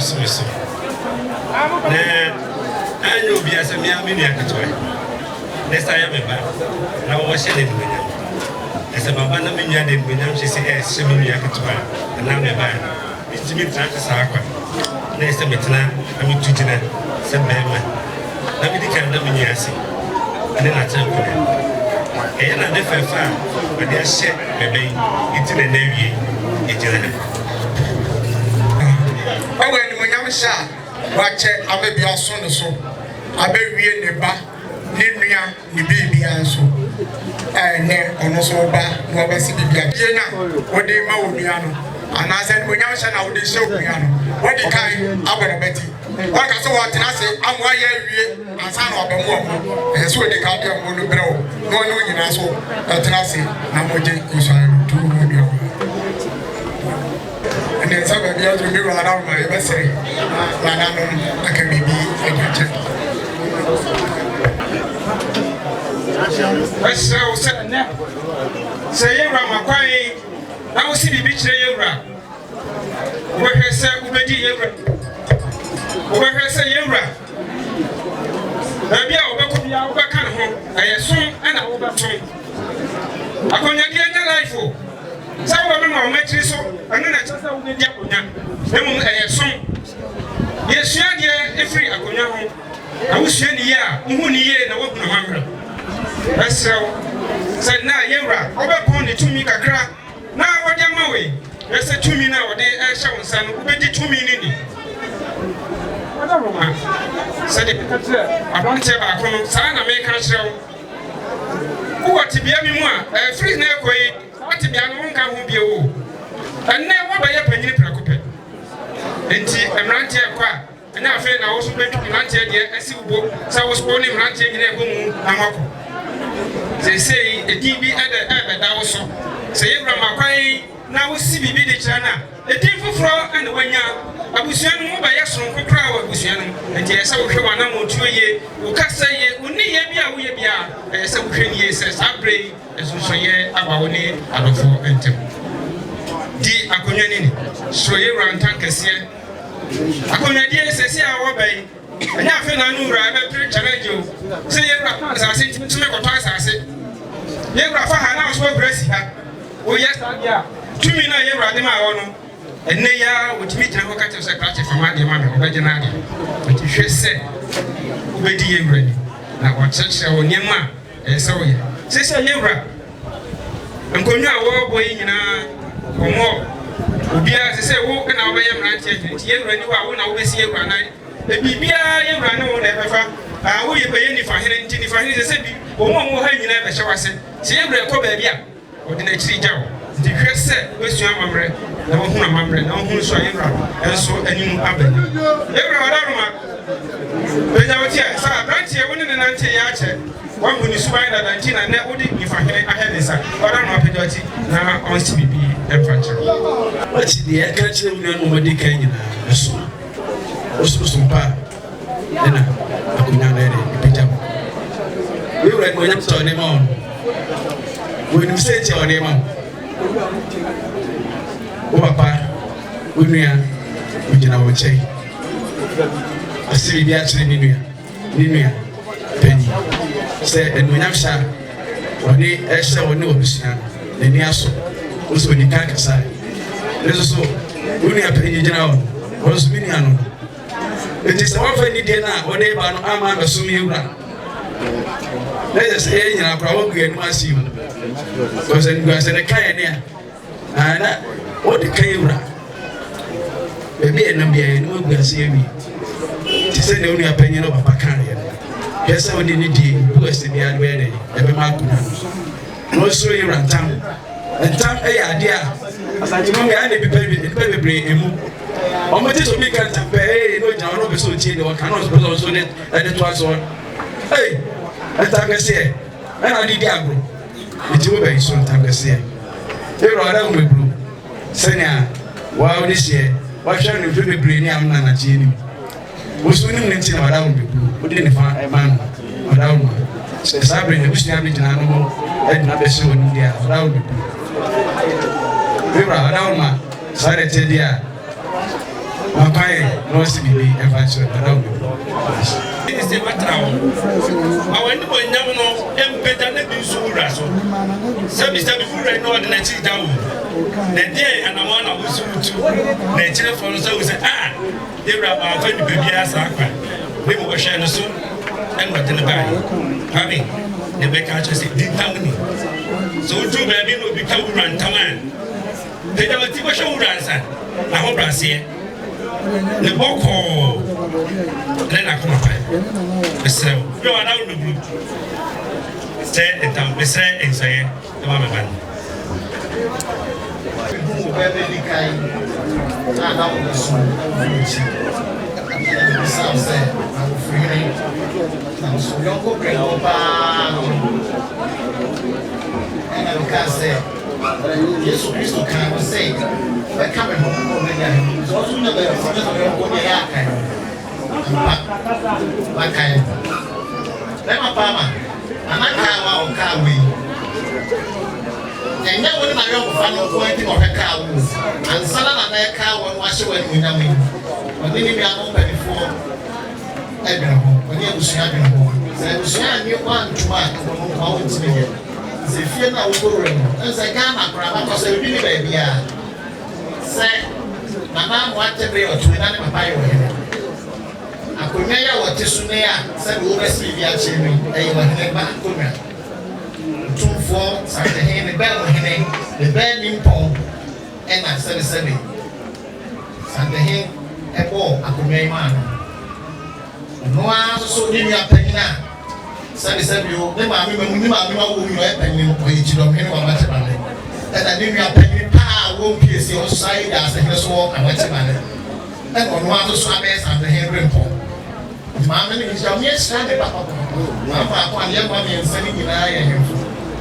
so so na anyo bi asa mi amini akatoe next time me ba na wo hye de dunya esa baba na me nya de dunya hye se se me nya akatoe na me ba bitimi traka sa akwa na esa metena ami tujina se bema na bi dikam na me nya ase ene na cha ko e na de fefa we de hye bebe itine na wie ejira awe ni mo nyam sha wache abebia so ne so abewie ne ba ne nua ne bibia nso ne ono so ba no obesi bibia ye na wode ma onua no anase ni mo nyam sha na wode she onua no wode kai abere beti waka so wa tena se amwa ye wie ansa na obamu omo so wode ka de mo no brɛ o no no nyina so tena se na moje kusan tu no bi and some of the other people around my vessel, I can be a say, Ramaquai, I will see the beach. Where has said Ubedi, where has said Yura? Maybe I'll back home. I assume and I will back home. I can't get life. Some women are making so, and then I just don't get Yakunya. Then I assume. Yes, yeah, free Akunya. I was saying, yeah, Muni, and I won't remember. That's so. Said now, Yera, over the 2 meter crack. Now, what am I way? That's a 2 minute nowadays. I shall son, who bet 2 minutes. What a woman said it. I want to have a son, I make a show. Who want to be a memoir? A free neck. What to be a long time will be a woo. And now, by a penny preoccuped. And see, I'm not here quite. And I feel I also went to Rantia, as you go. So I was born in Rantia in a home. They say a DB at the Abbott also. Say, Ramaquai, now we see the China. The team for Fro and when you are Busian by a strong crowd of Busian. And yes, I will show one more 2 years. Who can say, only a we be a some years as I pray. As we say about it, I don't for enter. Di Akunyanini, so you run tankers here. Akunyadi says, I obey. And I feel I knew I very challenge you. Say, as I say to make a twice, I say, Rafa announced what grace he had. Oh, yes, yeah. 2 minutes, you ran my own. And they are with me to look at us a clutch from my mother, Virginadi. But you should say, Ubedi ready. Now, what such a near ma, and so yeah. Say, Yura. I'm going to war boy in a more. Ubia say, walk and away and ranch it. You when I will see you one night. The Bibia, you ran over never. I will pay any for him if I need to say, or more hanging never show us. See, every baby, or the next job. The first set, which you are mamre, no one mamre, no one saw you, and so any more avenue. Every other without here, so I branch here, 1 and 90 yards. One when you spy that 19 and that would if I had this, but I'm not dirty now on CBB and French. What's the air country woman decaying? Also, some part. Then I could not let it be done. We were going to tell them on. When you say to them on, oh, Papa, we are in our chain. I see the actually Nina Penny. Say, and when I'm shy, when they actually will know Lucian, the Niaso, also when you can't decide. There's also only a penny general, was Miniano. It is our friendly dinner, or they ban Amma Sumi. Let us say, I probably and must you. Because then you guys in a kayak, and what the Kayura. Maybe a number, and we will see me. To say the only opinion of a Pacarian. Yes, I didn't need who is to be ready. Every man no, so you ran town. And town, a idea. As I told me, I didn't be paid him. On my dish, we can't pay no down over so cheap or cannot be also net and it was on. Hey, I think I say, and I did Diablo. It's over very soon, time I say. They are around with blue. Senya, wow, this year, why shall you do the brain? I'm not a genie. Was winning anything around with blue. We didn't find a man around. Sabri, the Bush Navy Janamo, and never saw India around with blue. We were around my side, Papa, no see me ever so It is a matter of I went to Yamano and better than the Suraso. Some is right now the next down. The day and I want to to nature for us. We say, they were about 20 baby as aqua. We were sharing soon and what in the bag. Having the back catches it didn't tell me. So, two baby will become run Taman. They never think what show runs. I hope I see it. The boko then I come up. Mister, you are now the group. Stay and down, Mister, and say, the Mamma Man. Yesu Kristo kan say ba ka me ho ko me ya so so na ba so na ko ne ya kan ba kan le ma pa ma anaka wa o ka we enya woni ma yo ko fa no ko enti mo ka wo ansala na na ka wo wa hye wa ni nyam ni oni ni bia no ba befo e bi no oni abusia bi no se abusia ni kwa ntuma ko mo ko enti me se fie na wogoro no se Ghana kraba ko se bi ni ba bia se mama mo atebe o tumi na ne papa yo he akonya ya wo tesu ne ya se wo be si bia che mi e wa ne ba akonya tumfo sa de he ne ba wo he ne ba ni mpon e na se se be sa de he e bo akonya ma no a so ni mi apanyina sabi o ne ma wo mi o e panyin ko yi jiro me ne wa mate ba le e da ni mi apanyin pa wo piesi o sai da se ne so ka mate ba le e ko no a so abe sa de he rempo ma me ni jiro me sra de papa ma pa ko an ye ma me nsani ni na ya he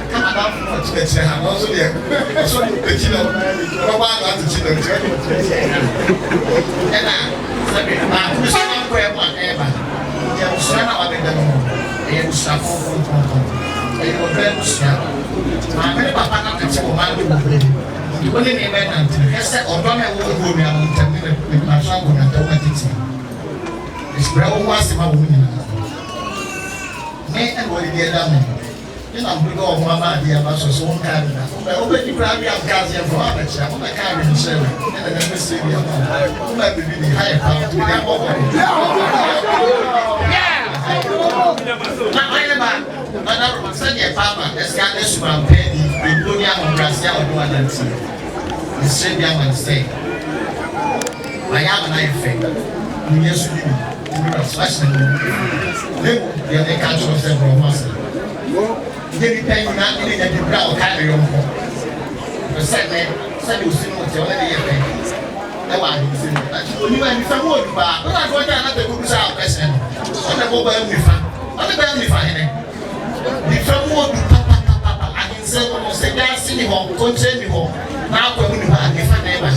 kama da fu ko tete ha no so de so pe ti no ko ba ga ti no e na sabi ma ku so na ko e ma e ba ya so na wa de no e o sapo e o bem sapo ma me papa na ka ti o ma do bure ni ko ni me na nti ese o do me wo mi am ntam ni ma so ko na to ma titi espera o wa se ma wo ni na me e wo di da me ni na bu go o ma di aba so so ka ni na o be di pra bi am ka se fo aba cha o be ka ri ni se we e na me se bi am o ma bi bi ni ha e pa ti na o ko na aye ba na sanya papa eska esu ma pedi bibunia on brasia o do adanti ese bia man say aya na ife ni yesu ni ni slash na le ya de ka cho se bro mas de bi pen na ni de bra o ka re yo ko se me se du sinu te o le ye pen e wa ni sinu ni ma ni fa mo du ba na go ja na te ku sa pesen o na go ba mi fa what about me fine? The family papa I can say almost a dance in the home, contain me home. Now when you have the neighbor.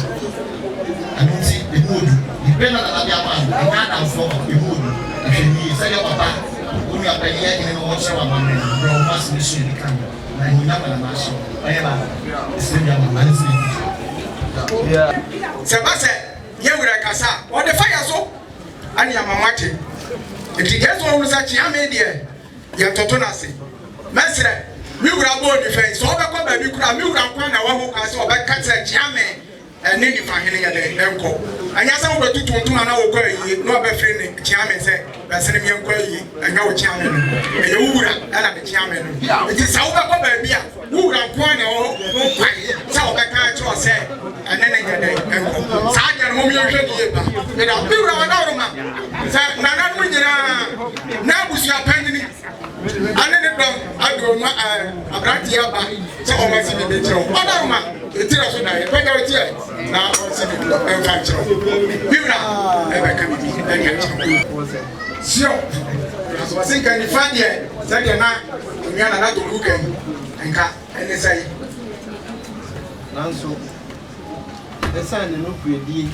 I mean see the mood. Depend on the man, the man and for the mood. If you need say your papa, when you are paying in the water one man, bro must be sure you can. And you never mash. I am a still young man. Yeah. Sebase, you will casa. What the fire so? And your mamma. If you get one such a media, you have to turn us in. Master, we will have more defense. So, I come back, you could have moved on one who can so back catch a jammy and then you find him at the airport. And yes, I will do to an hour, no better friend, chairman said, that's an young girl, and no chairman, and you would have the chairman. It is how I come back, who would have one or so back catch or say, and then I get a sergeant whom you're ready. And I'll be around our man. Now was your penny. I didn't know I go a brand here back. So I must be the job. Other man, the tears of the penalty. Now, I'm factual. You know, ever come in. So, as was in California, said you're not, we are not looking and cut and say, Nanso, the sign in Ukraine.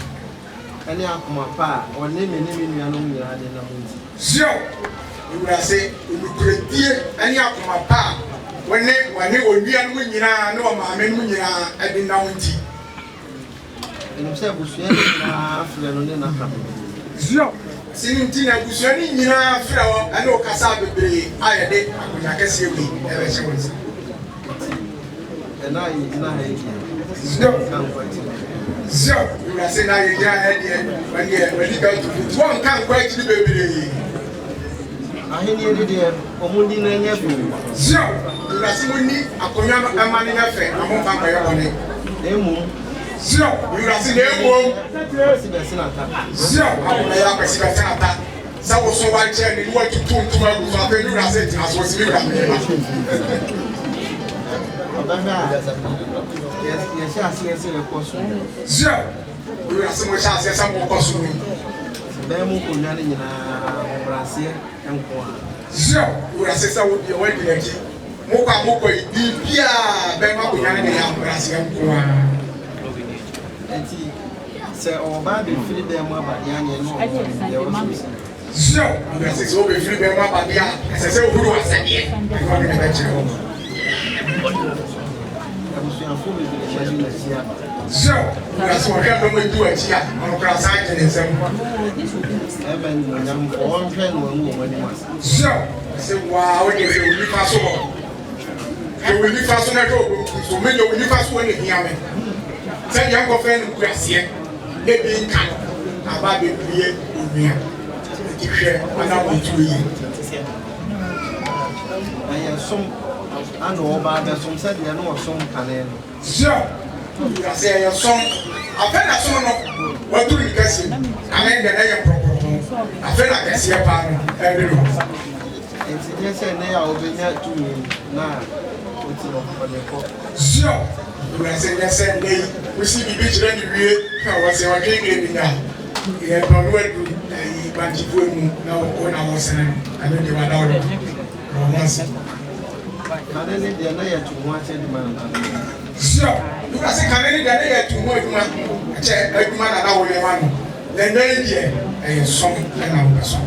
Any akuma pa or name no ya de na munti so we will say we create any akuma pa when onua no nyina na o ma me no nyina e de na munti Enim sɛ busua ni na afre no ne na ka. Zio. Sinti na busua ni nyina afre wo ane o kasa bebre ayede akonya kese wi e be hye wonsa. Na yi na ha yi. Zio, you are saying I get here when you go to one can't quite to the baby. I hear you there, Omudi Nanya. Zio, you are saying a Koyama and money affair. I'm on my own. Emu. Zio, you are saying Zio, I am a secretary. So was so white and you want to turn to my room. I you are saying as was you. Yes, sure. We are so much as some more possible. Bemu kunyani na Brazil and Kwa. Sure, we are saying would be away. Moko Ibia, Bema kunyani na Brazil and Kwa. Enti, say Oba be free them about Yanni and sure, we are saying so be free them about the as I say, who was that yet? So, that's what I'm going to do here. I'm going to sign in some. So, wow, if you will pass over, you will be fast on a road. So, many will be fast when you hear me. Tell young friend who is here, maybe in Canada, about the beer with me. And I want to eat. I am some. I know about the some said, I know some can. Sure. I say your song. I feel like someone what do you guess? I mean, the name proper. I feel like I see a partner every room. It's just a name I'll be here to me now. Sure. You are saying, yes, and we see the beach and we was a king now. You have no way to Banjifu now when I was and I don't know what romance. I didn't know to watch it, man. Sure, you can say, can any day to more man, check a man and our man. Then a song and our song.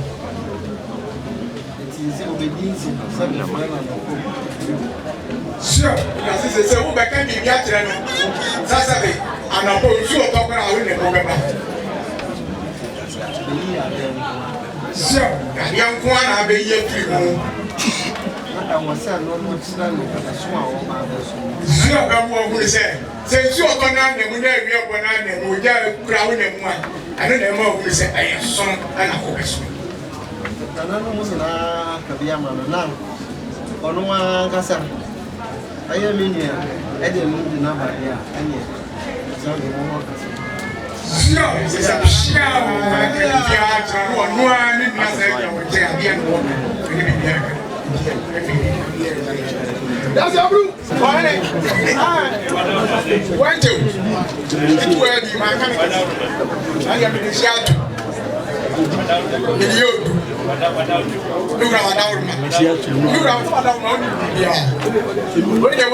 It is obedience in 7 miles. Sure, as I say, who can be gathered Saturday and I'm going to talk about the program. Sure, and young one, I'll be here. I was saying, no more standing at the swamp. Sure, I'm going to say, since you are going to we are going to we are crowding and one. I don't know who say, I am son and a horse. I don't know, Kabiama now. Or no one, Gassa. I am in here. I didn't move the number here. And yet, it's only one. Sure, it's a shower. I can't one. No, I need nothing. I can't. That's your blue. One, two. It's where the man I am in the shout. You look at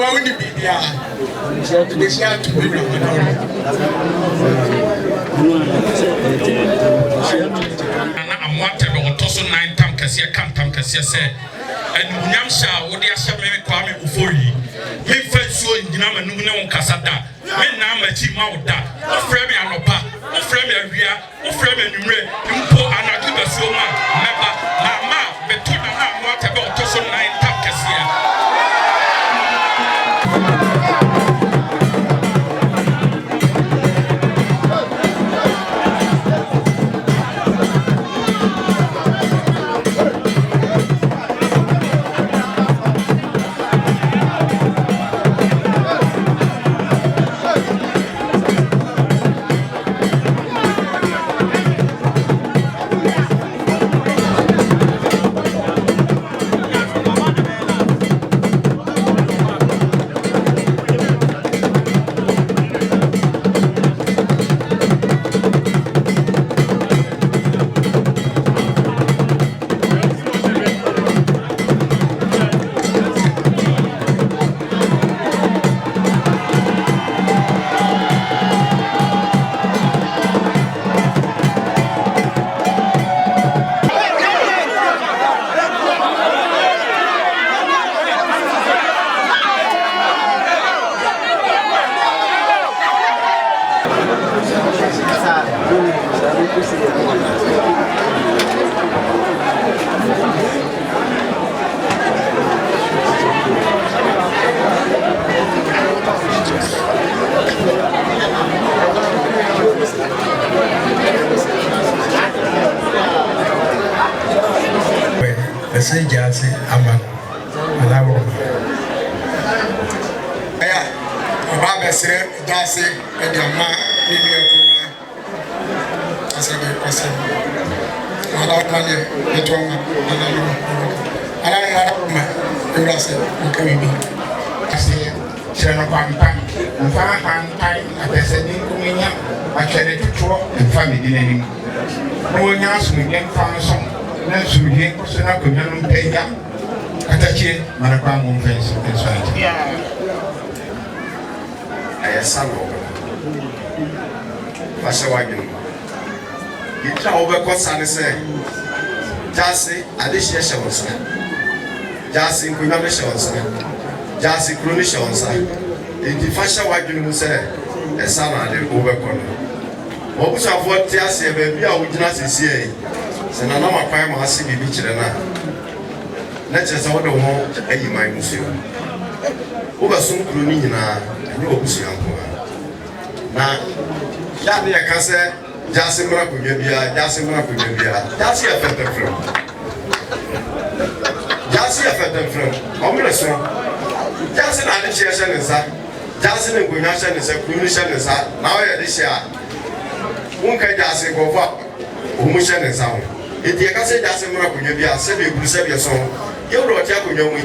and Yamsha, what they are saying, Kwame Ufori. Me first show in Dinama Nuna Casada. Me Nama Chimauda. O Fremi Anopa. O Fremi Ria. O Fremi Numre. Impo Anakiba Soma. Never. Mama. Betuna. What about Tosso 9 Tapcasia? ate ama alawo aya ọba besere dase edama ni ekuma asabe kwase ala mane etoma ala ma urase nkamibi ase cheno kwampa mfa hantai apeseni kumenya achene tutuo mfa medinani no nya asumye mfa nso na sumye koso na konya no mpenya atachie mara kwa mo mfenso enso ati ayasalo fasha wagin yitra obekọ sane se jase adehye shawonsa jase nkunya me shawonsa jase kroni shawonsa enti fasha wagin mu se esana ade obekọ no obusafo ti ase be bia wugina sesie se na na makwan ma ase bibi kire na chese wo de ho ayi mai musio obasun kroni nyina ni obusua nko na ya ne ka se jase mra ko bia jase mra ko bia jase afete from jase afete from omre so jase na ne chese ne sa jase ne gonya hye ne sa kroni hye ne sa na o ye de hye a unka jase go fa o mu hye ne sa ho enti ka se jase mra ko bia se be buru se be so ye wo tia ko nyamu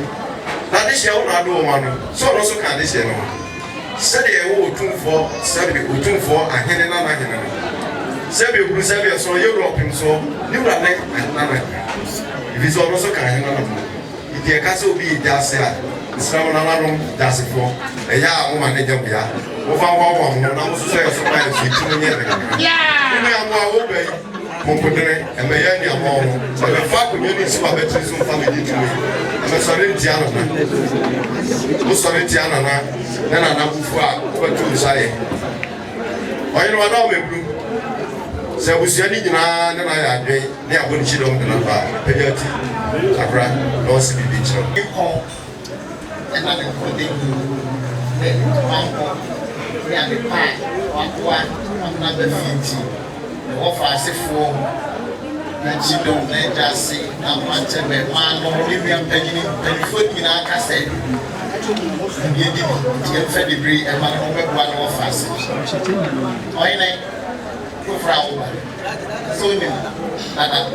na de hye wo na do ma no so no so ka de hye no sɛde ɛwɔ otumfo sɛde otumfo ahene na na ahene no sɛbe buru sɛbe so Europe so ni wura ne na na ibi so no so ka ahene na no iti ɛka sɛ obi jase a Islam na na no jase fo ɛya a wo ma ne jabia wo fa wo na mo so sɛ so ka fi ti nye ne ya ni amu a wo bai kompodene ɛmɛya ni amu no sɛ fa community so abɛtiri so family ti me ɛmɛ sɔre ntia na mo sɔre ntia na na na bufu a obetu nsaye oyin wa na o mebru se busia ni nyina na ya adwen ne aboni chidom de na ba pediati akra no se bibi chiro ko ena ne ko de ne mampo ya de pa wa na be fiti ne wo fa asefo na chidom na jase na manche be ma no ni bi am pagini telefon nyina aka se yedi ti fe debris e ma no be bua no fast oyine ko fra wo so ni nada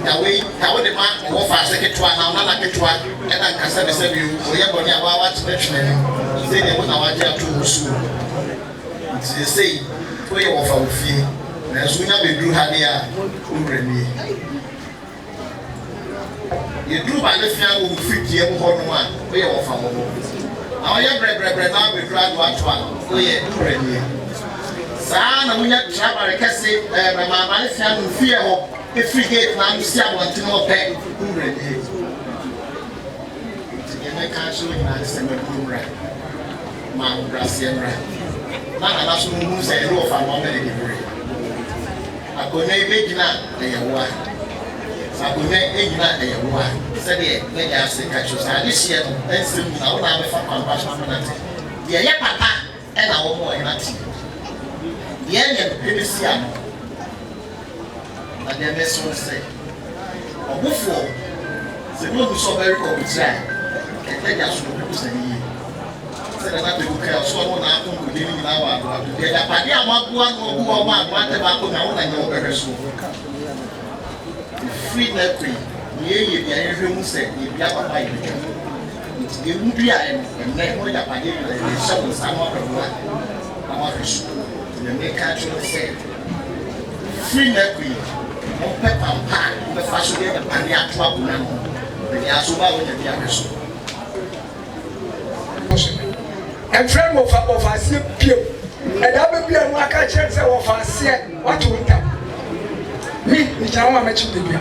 tawe de ma wo fast ke toa na ke toa e na kasa be se bi o ye boni aba wa tbe twene ni se ne wo na wa ja to su ti sei to ye wo fa wo fie na so nya be duru ha ne a umre ni ye duru ba le fia wo fiti e ho no a o ye wo fa wo na o ye bre na be duru ado atwa o ye umre ni sa na munya trabare kese ma le fia no fie ho e frigate na nsi abonti no pe umre ni ye me ka so na se me umre ma brasienra na so mu se ro fa mo me de bre akona ibe gina e ye wa akonya egina e ye wa se de ne ya se ka cho sa de hie no ensem na wo na me fa kwamba so amanate de ye papa e na wo mo e na ti ye ne pe si ano na de me so se obufo se no so very ko bitra e te ya so ko se ni se na te ko ka so no na ko ko ni na wa do de da pa de amagoa no ko ma te ba ko na wo na nyo be so free that free ye bia ehwe mu se ye bia papa ye bia e mu bia en mo ya pa ye le so sa mo ba na wa fish ye me ka tro se free that free mo pe pampa be fa so ye pa ni ato abu na mo be ya so ba wo ye bia ke so and friend of asie pio e da be bia no aka chere se wo fa asie wato ntam mi ni jawo ma mechi bebia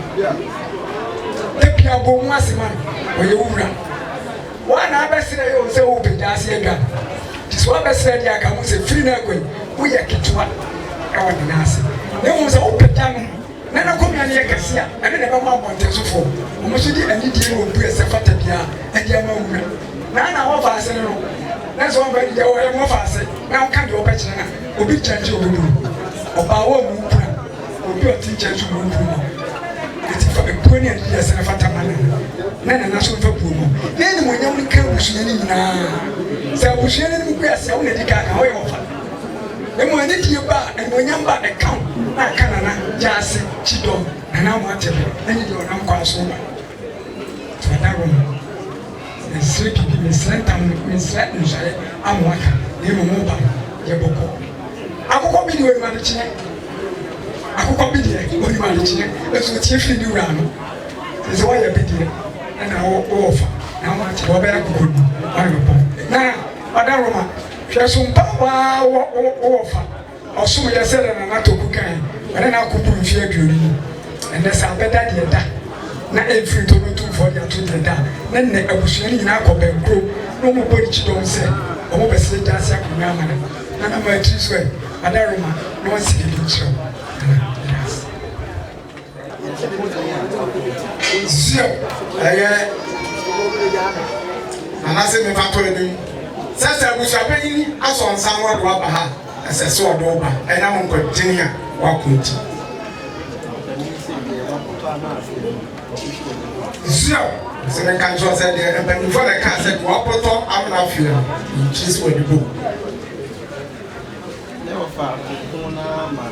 te pia bo mu asema o ye wura wa na abesere yo se wo be jase adwa ti so abesere dia ka mu se free na akwen wo ye kitwa e wo na ase ne wo se wo peta no na ko mi ane kase a ene ne ba ma bonte so fo o mo so di ani di wo bu ese fata bia e dia ma wura na wo fa ase no na so wo ba di wo ye mo fa ase na wo ka di wo pe kire na obi change obi do oba wo mu pura obi o ti change mu pura eti fa epuo ne adi ase na fata mana na na so fa puo mo na ni mo nyam ni ka busuye ni nyina sa busuye ni mu kwase wo na di ka ho yo fa e mo ani die ba e mo nyam ba e kan na kana na jase chidom na mo atebe ani de onam kwa so ba fata ro na sirki bi mesentam mesra njaye amwaka ni mo mo ba ye boko akoko bi ni we ma de chine akoko bi de oni ma de chine e so tie fi ni wura no se wa ye bi de na wo fa na wa ti wo be akoko ni wa no po na adaroma hwe so mpa wa wo fa osumu ye se na na toku kan ene na akoko mfi aduoni ene sa beda de da na every to no to for ya to de da na ne abusuani nyina akọ benkro no mo body chi don se o mo be se da se akonya amana na na ma tri so adaroma no one see the picture zio aye anase me fato enim sasa busha panyi aso nsan wo do aba ha asese wo do ba ena mo nkotin a wa kunti zio se me kan so se de empani for the car se wo poto amna fio chis wo di bo fa kuna ma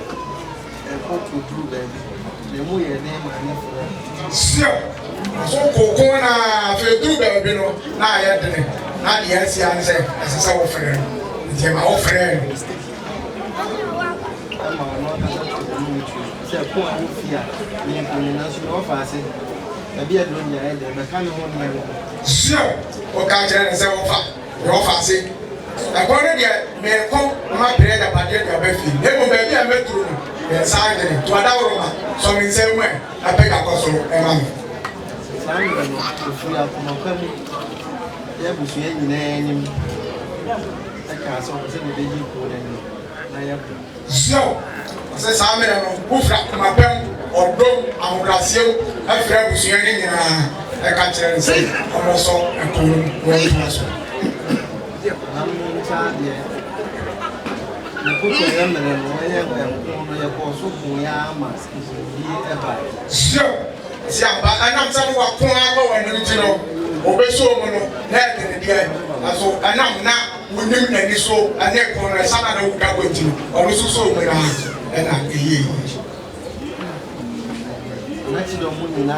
ko kutru be le mu ye ne ma ne fo sio so ko kuna fe dru be no na ya de na de ya si an se asesa wo fere je ma wo fere ama no ka se ko an fia ni ko ni na so fa se e bi e do nya e de be ka ne ho na sio o ka jere se wo fa se akɔre deɛ mɛkɔ ma pere da badeɛ da ba fi ne mo baabi a mɛturo no yɛ saa de to adaworo ma so me nsɛm ɛ apɛga kɔ so ɛma me saa ne no ofu ya kuma kwamu ya busu ya nyinaa nim aka so se ne beji ko da ni na ya ko so se saa me no ufra kuma pɛm ɔdom ahobrasɛm afra busu ya nyinaa ɛka kyerɛ nsɛ ɔmo so ɛkɔm wɔn so Siapa anak sama waktu apa wanita cino, obeso mono, nak dia, aso anak nak menim nanti so, anak kono sana ada udah kunci, orang susu merah, enak iya. Anak cino muni na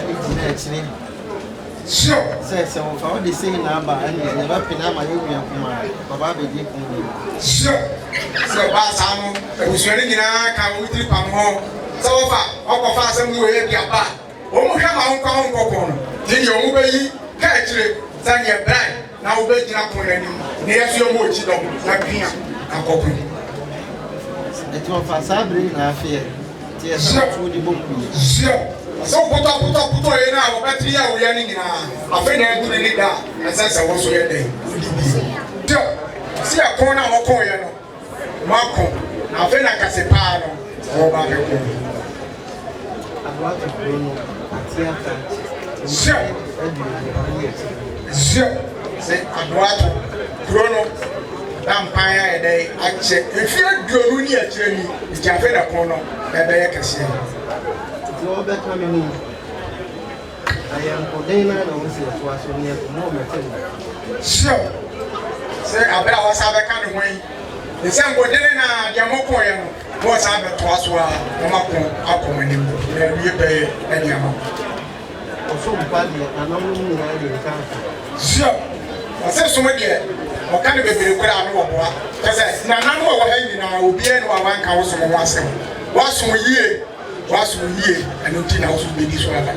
internet ni. Sure. Se o fa o de sei na ba ani e ba pina ma yo ya kuma baba be di kun ni. Sure. Se ba sa no e busuani nyina ka wo tri pam ho. Se wo fa o ko fa asem wo ye bia ba. O mu hwa ma ho kwa ho kokko no. Ti ni o mu be yi ka akire sa ne brai na wo be gina kon ani. Ne yesu yo mo chi do na pia na kokko. E ti o fa sa bri na afie. Ti e sa fu di boku. Sure. So puto ye na wo betri ya wo ya ni nyina afa na edu ni da asasa wo so ye den dio si akon na wo kon ye no mako afa na kasepa no wo ba be ko agwa to no ati ata se agwa to krono dampan ya ye dai ache efi aduonu ni akire ni ti afa na kon no be be ye kase yo be ka me hu ayam ko dei na na wose to aso ni ko mo mete sure say abra wa sa be ka ne hoyi e se ngo dei na dia mo ko ye no mo sa be to aso a mo ma ko akomani mo e wie be e dia ma o so mpa de anam ni na de ka sure o se so mo de o ka ne bebere kura no wo boa kase na nan wo ha nyina obi e no wa wanka wo so mo wasem waso yie wasu yie anu ti na wasu be di so aba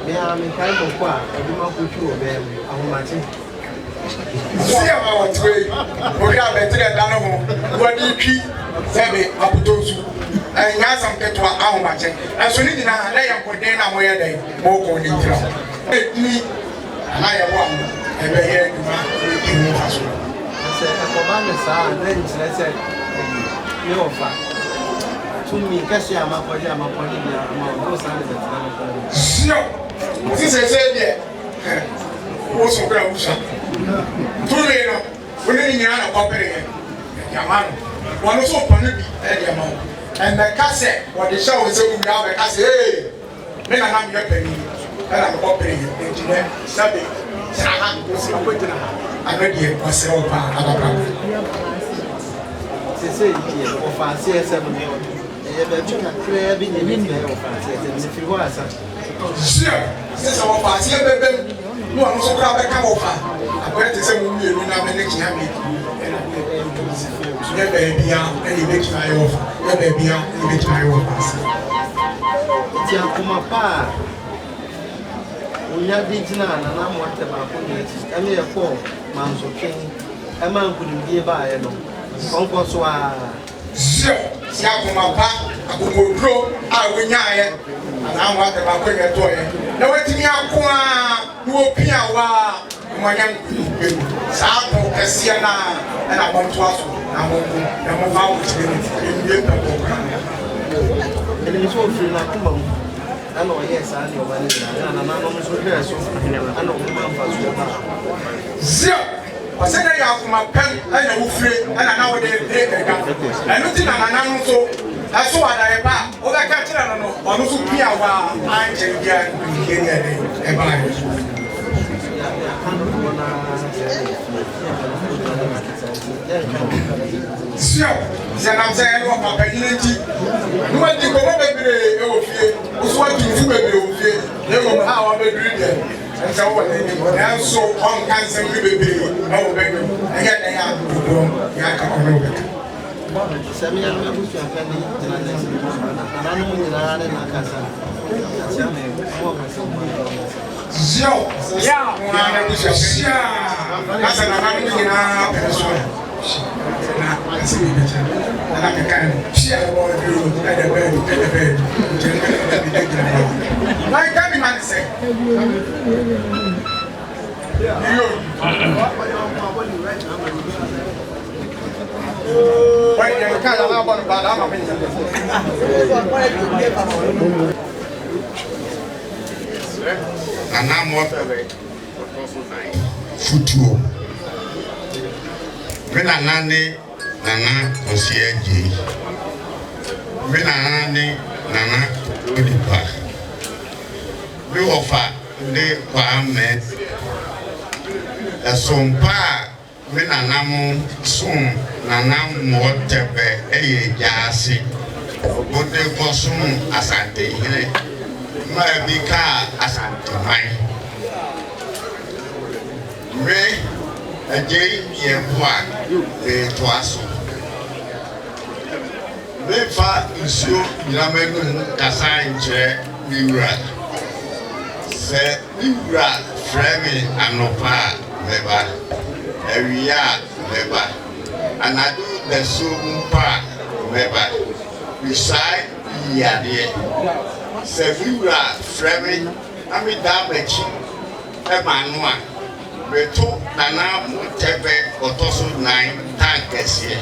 me a me kai mo kwa eduma ko tu o be ahomachi si ama wa twe o ga be tere da no ho wadi twi sebe aputosu anya sam keto ahomachi aso ni dina na ya ko den na mo ye dai mo ko ni tira ni na ya wa e be ye duma e ni faso se ko ba me sa na ni tire se ni o fa tumi kasi amakwadi bia ma o sa de betana ko sio si se de o so kra usa tumi no woni ni nyana na kopere ye yamano wono so pone bi e de ma en be kase wo de sha wo se wu ya be kase me na nam yɛ pɛni ɛna me kɔ pɛni nti nɛ sɛbi gyina ha osi ɔkɔ gyina ha ano deɛ ɔsrɛ wo paa ababa sese yi ɔfa aseɛ sɛ no ɛyɛ baabi kakraa bi nyɛ bi nyɛ ɔfa aseɛ sɛ no firi hɔ asa sure sɛ ɔfa aseɛ bɛbɛm ne ɔno nso koraa bɛka wɔfa akɔyɛ te sɛ mo mmienu na me ne kyea me yɛ baabia ɛne yɛbɛtumi ayɛ wɔfa yɛ baabia ne yɛbɛtumi ayɛ wɔfa ase nti akoma pa a onya de gyina nana mmɔtɛ baako ne akyi ɛne yɛkɔɔ mansotwe ɛma nkonimdie baeɛ no ɔnkɔ so a sure si akoma pa akokoduro a wonyaeɛ anaa mmɔtɛ baako ne ɛtɔɔyɛ na watumi ako a na wɔpia wa mmɔnya nkonimdie saa ako kɛseɛ no a ɛna mɔntoa so na mɔnko na mɔfa wokyerɛ ne ndie mpɛkɔ koraa ɛnim sɛ ɔfiri no akoma mu ana ɔyɛ saa ne ɔba no gyina na nananom nso hwɛɛ so ana ɔmoma mfa so ba zio ɔsɛ dɛ yɛ akoma pɛn ɛna wofire ɛna na wode bere kɛka ɛno nti na nananom nso ɛso wadayɛ ba a wobɛka kyerɛ no no ɔno nso pia wɔ a ankyɛre biara nkonimdie ne ɛde ɛbaeɛ sio sɛ nam sɛ ɛne wɔ papanyina nti ne wadi nkɔmmɔ bebree ɛwɔ fie wo so watumfo bebree wɔ fie ne mmom a wabɛduru deɛ ɛnsɛ wowɔ n'anim nanso ɔnka nsɛm no bebree ɛwɔ bɛdwo ɛyɛ dɛn a dodoɔ yɛaka ɔne wo bɛka sɛ meyɛ no mabusuapɛ ne gyina ne sɛ nananom nyinaa ne nakasa akyea me ɔmɔ kasa zio wana busuapɛ kasa nananom nyinaa pɛne so na asi mi bɛkyɛ ɛna keka no hyia ɛwɔ aduro ɛdɛ bɛɛdu nkyɛn ɛdɛ bi dɛgyina hɔ na nka mi ma ne sɛ iyo wɔyɛ yɛn ka yɛn abɔ no ba na ama mi nyɛ anamɔ futuo me nana ne nana osia gye me nana ne nana odipa me wɔfa de kwame ɛsompa me nana mo som nana mo tɛbɛ ɛyɛ gyaase ɔde kɔsom asante hene ma bi ka asante man me agye yɛ boa to aso me fa nsuo nyinamanu kasa nkyerɛ me wura sɛ me wura frɛ me anɔpa a mɛba awia a mɛba anadwo bɛso mpa a mɛba bisae yiadeɛ sɛ me wura frɛ me na meda m'akyi ɛma no a beto nana mo tɛbɛ ɔtɔ so 9 tankɛseɛ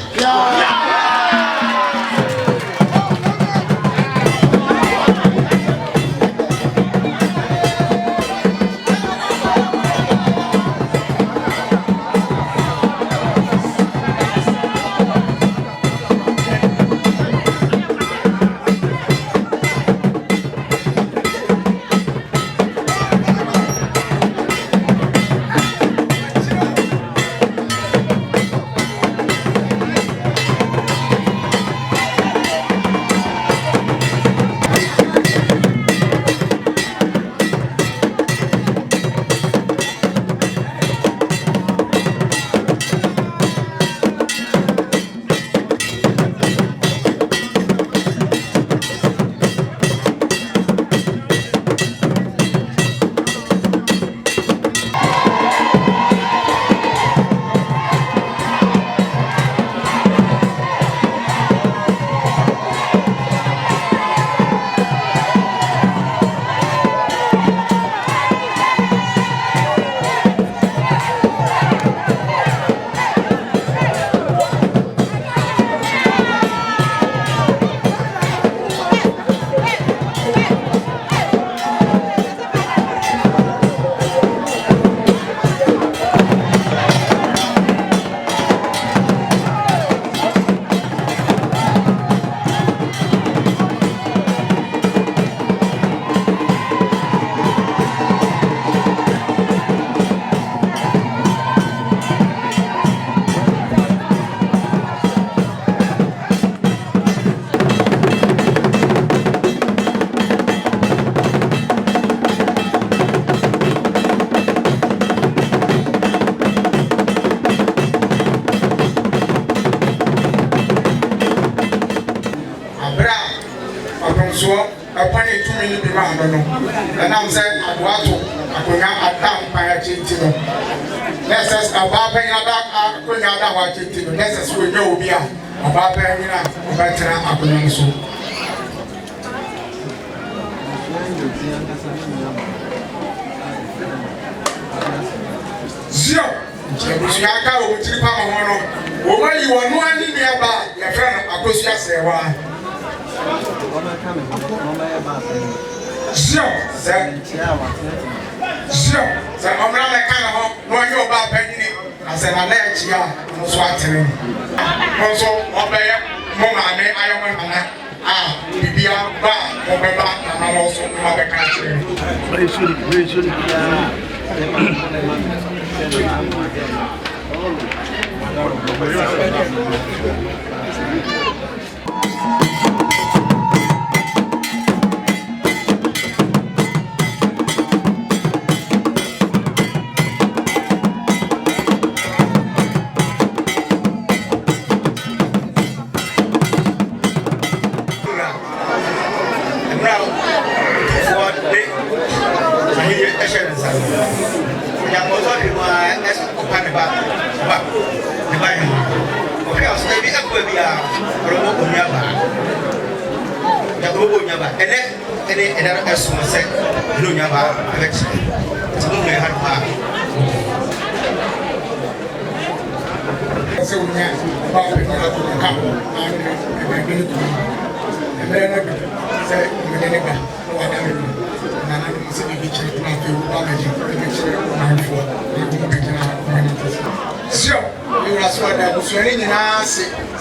apane tumi ni bi ma no no na am say adoato akonya adam pa ya chinti no nessas aba pa ya da akonya da wa chinti no nessas we nyo obi a aba pa ya na obatira akonya so zio Chiaka o tiri pa mo no o ma yi wonu ani mi aba ya fra no akosu asewa zio se omra me kana ho no anyo ba pa ni ase na na echi a mo so atere mo so obeya mo ma me ayo mo na bibia ba mo be ba na mo so mo be ka chere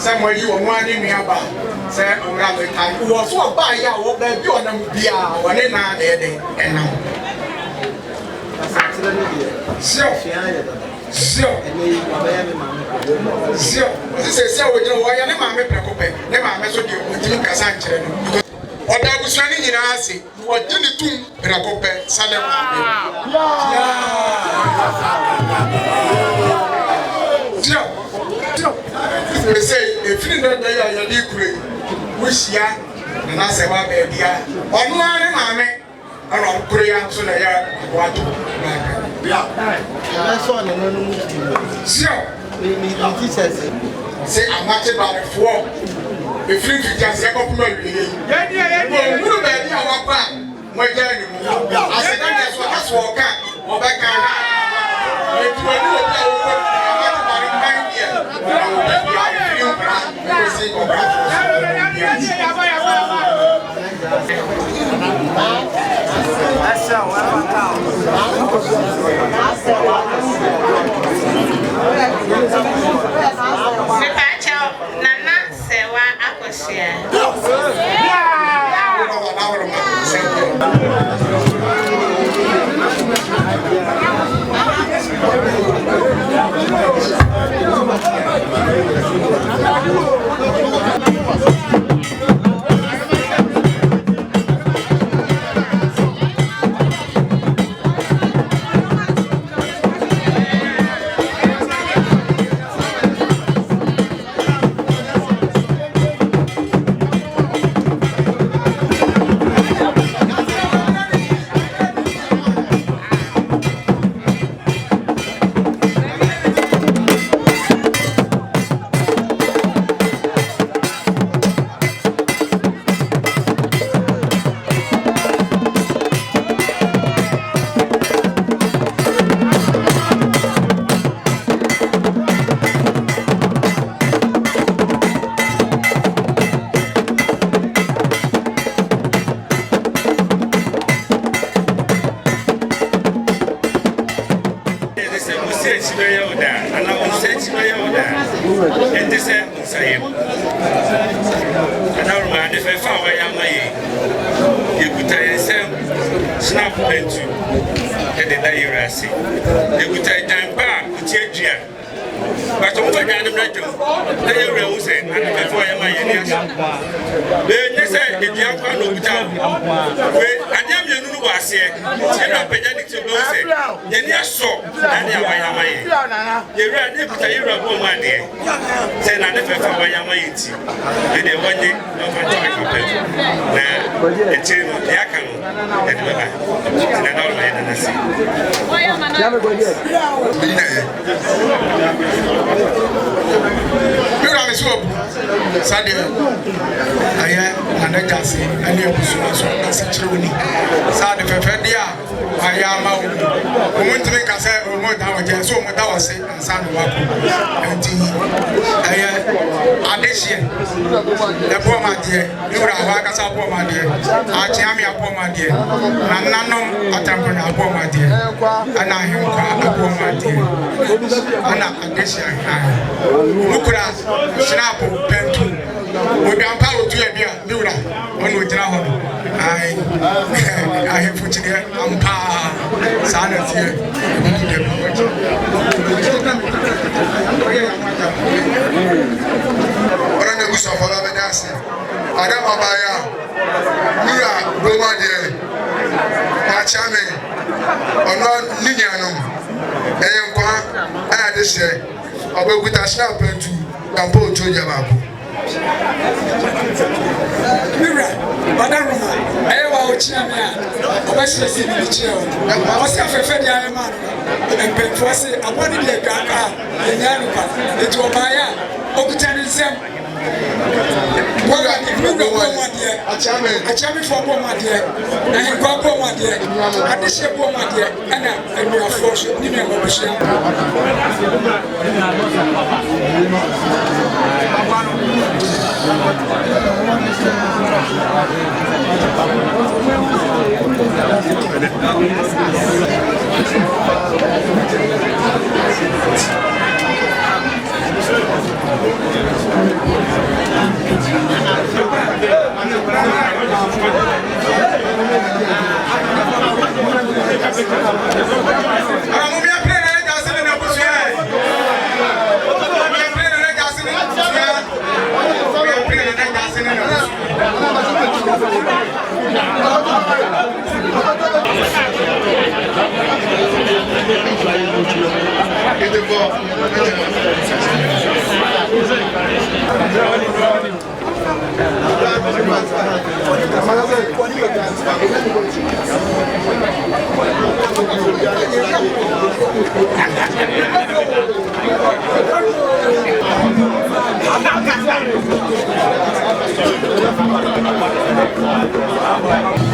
Somewhere you are one in the aba, say, or rather, I was so by ya, or baby on them, Bia, or in our day, and now. So, this is so we don't why I'm a preoccuped. Never mess with you with you, Cassandra. Or that was running in our sea, what did you do, preoccuped, Salem? They say, if you don't know your degree, which ya, and I say, well, baby, on one mammy, around Korea, so they are what to. That's all. So, say, I'm not about the four. If you just have a compliment, you baby, our back, my daddy. I said, that's what I walk or back. If you are Nana Sewa Akosia. Snap into the Dairasi. They would take time back to Chedria. But over the Anamajo, they were saying, and before I am the young one without. I am ase ewura pagya ne ti bo se ye ne aso na ne awayama ye yewura ne buta yewura bo mu ade se na ne fefa awayama ye ti e de wonye no fa to ka pe na eti no ya kan no e de baba na na o na na si yewura me so sade aya na gasi ani abusu so asi chiruni sade fefe dia ayama o muntime kase o mo da waje so mo da wase nsa no wako enti aya adehie e bo ma de yura wa kasa bo ma de a ti ami abo ma de na nanom atampo na abo ma de ana henkwa abo ma de ana adehie mukura snapo pentu obi ampa otu ebia yura ono ojira ho ai ai fuchige ampa sana tie ndi de ora ne gusa fala bedase ada mabaya yura roma de pachame ono ninyano eyenkwa ana de se obeguta snap pentu ampa otu ojaba Mira, Madame Roma, I was a obviously in the chair. I was a fair young man, and Penfosse, I wanted a gaga in Yanuka, it was my Okutanism. If you go one dear, a champion for one dear, and you go one dear, and the ship one dear, and you are forced to give me a machine. Thank you.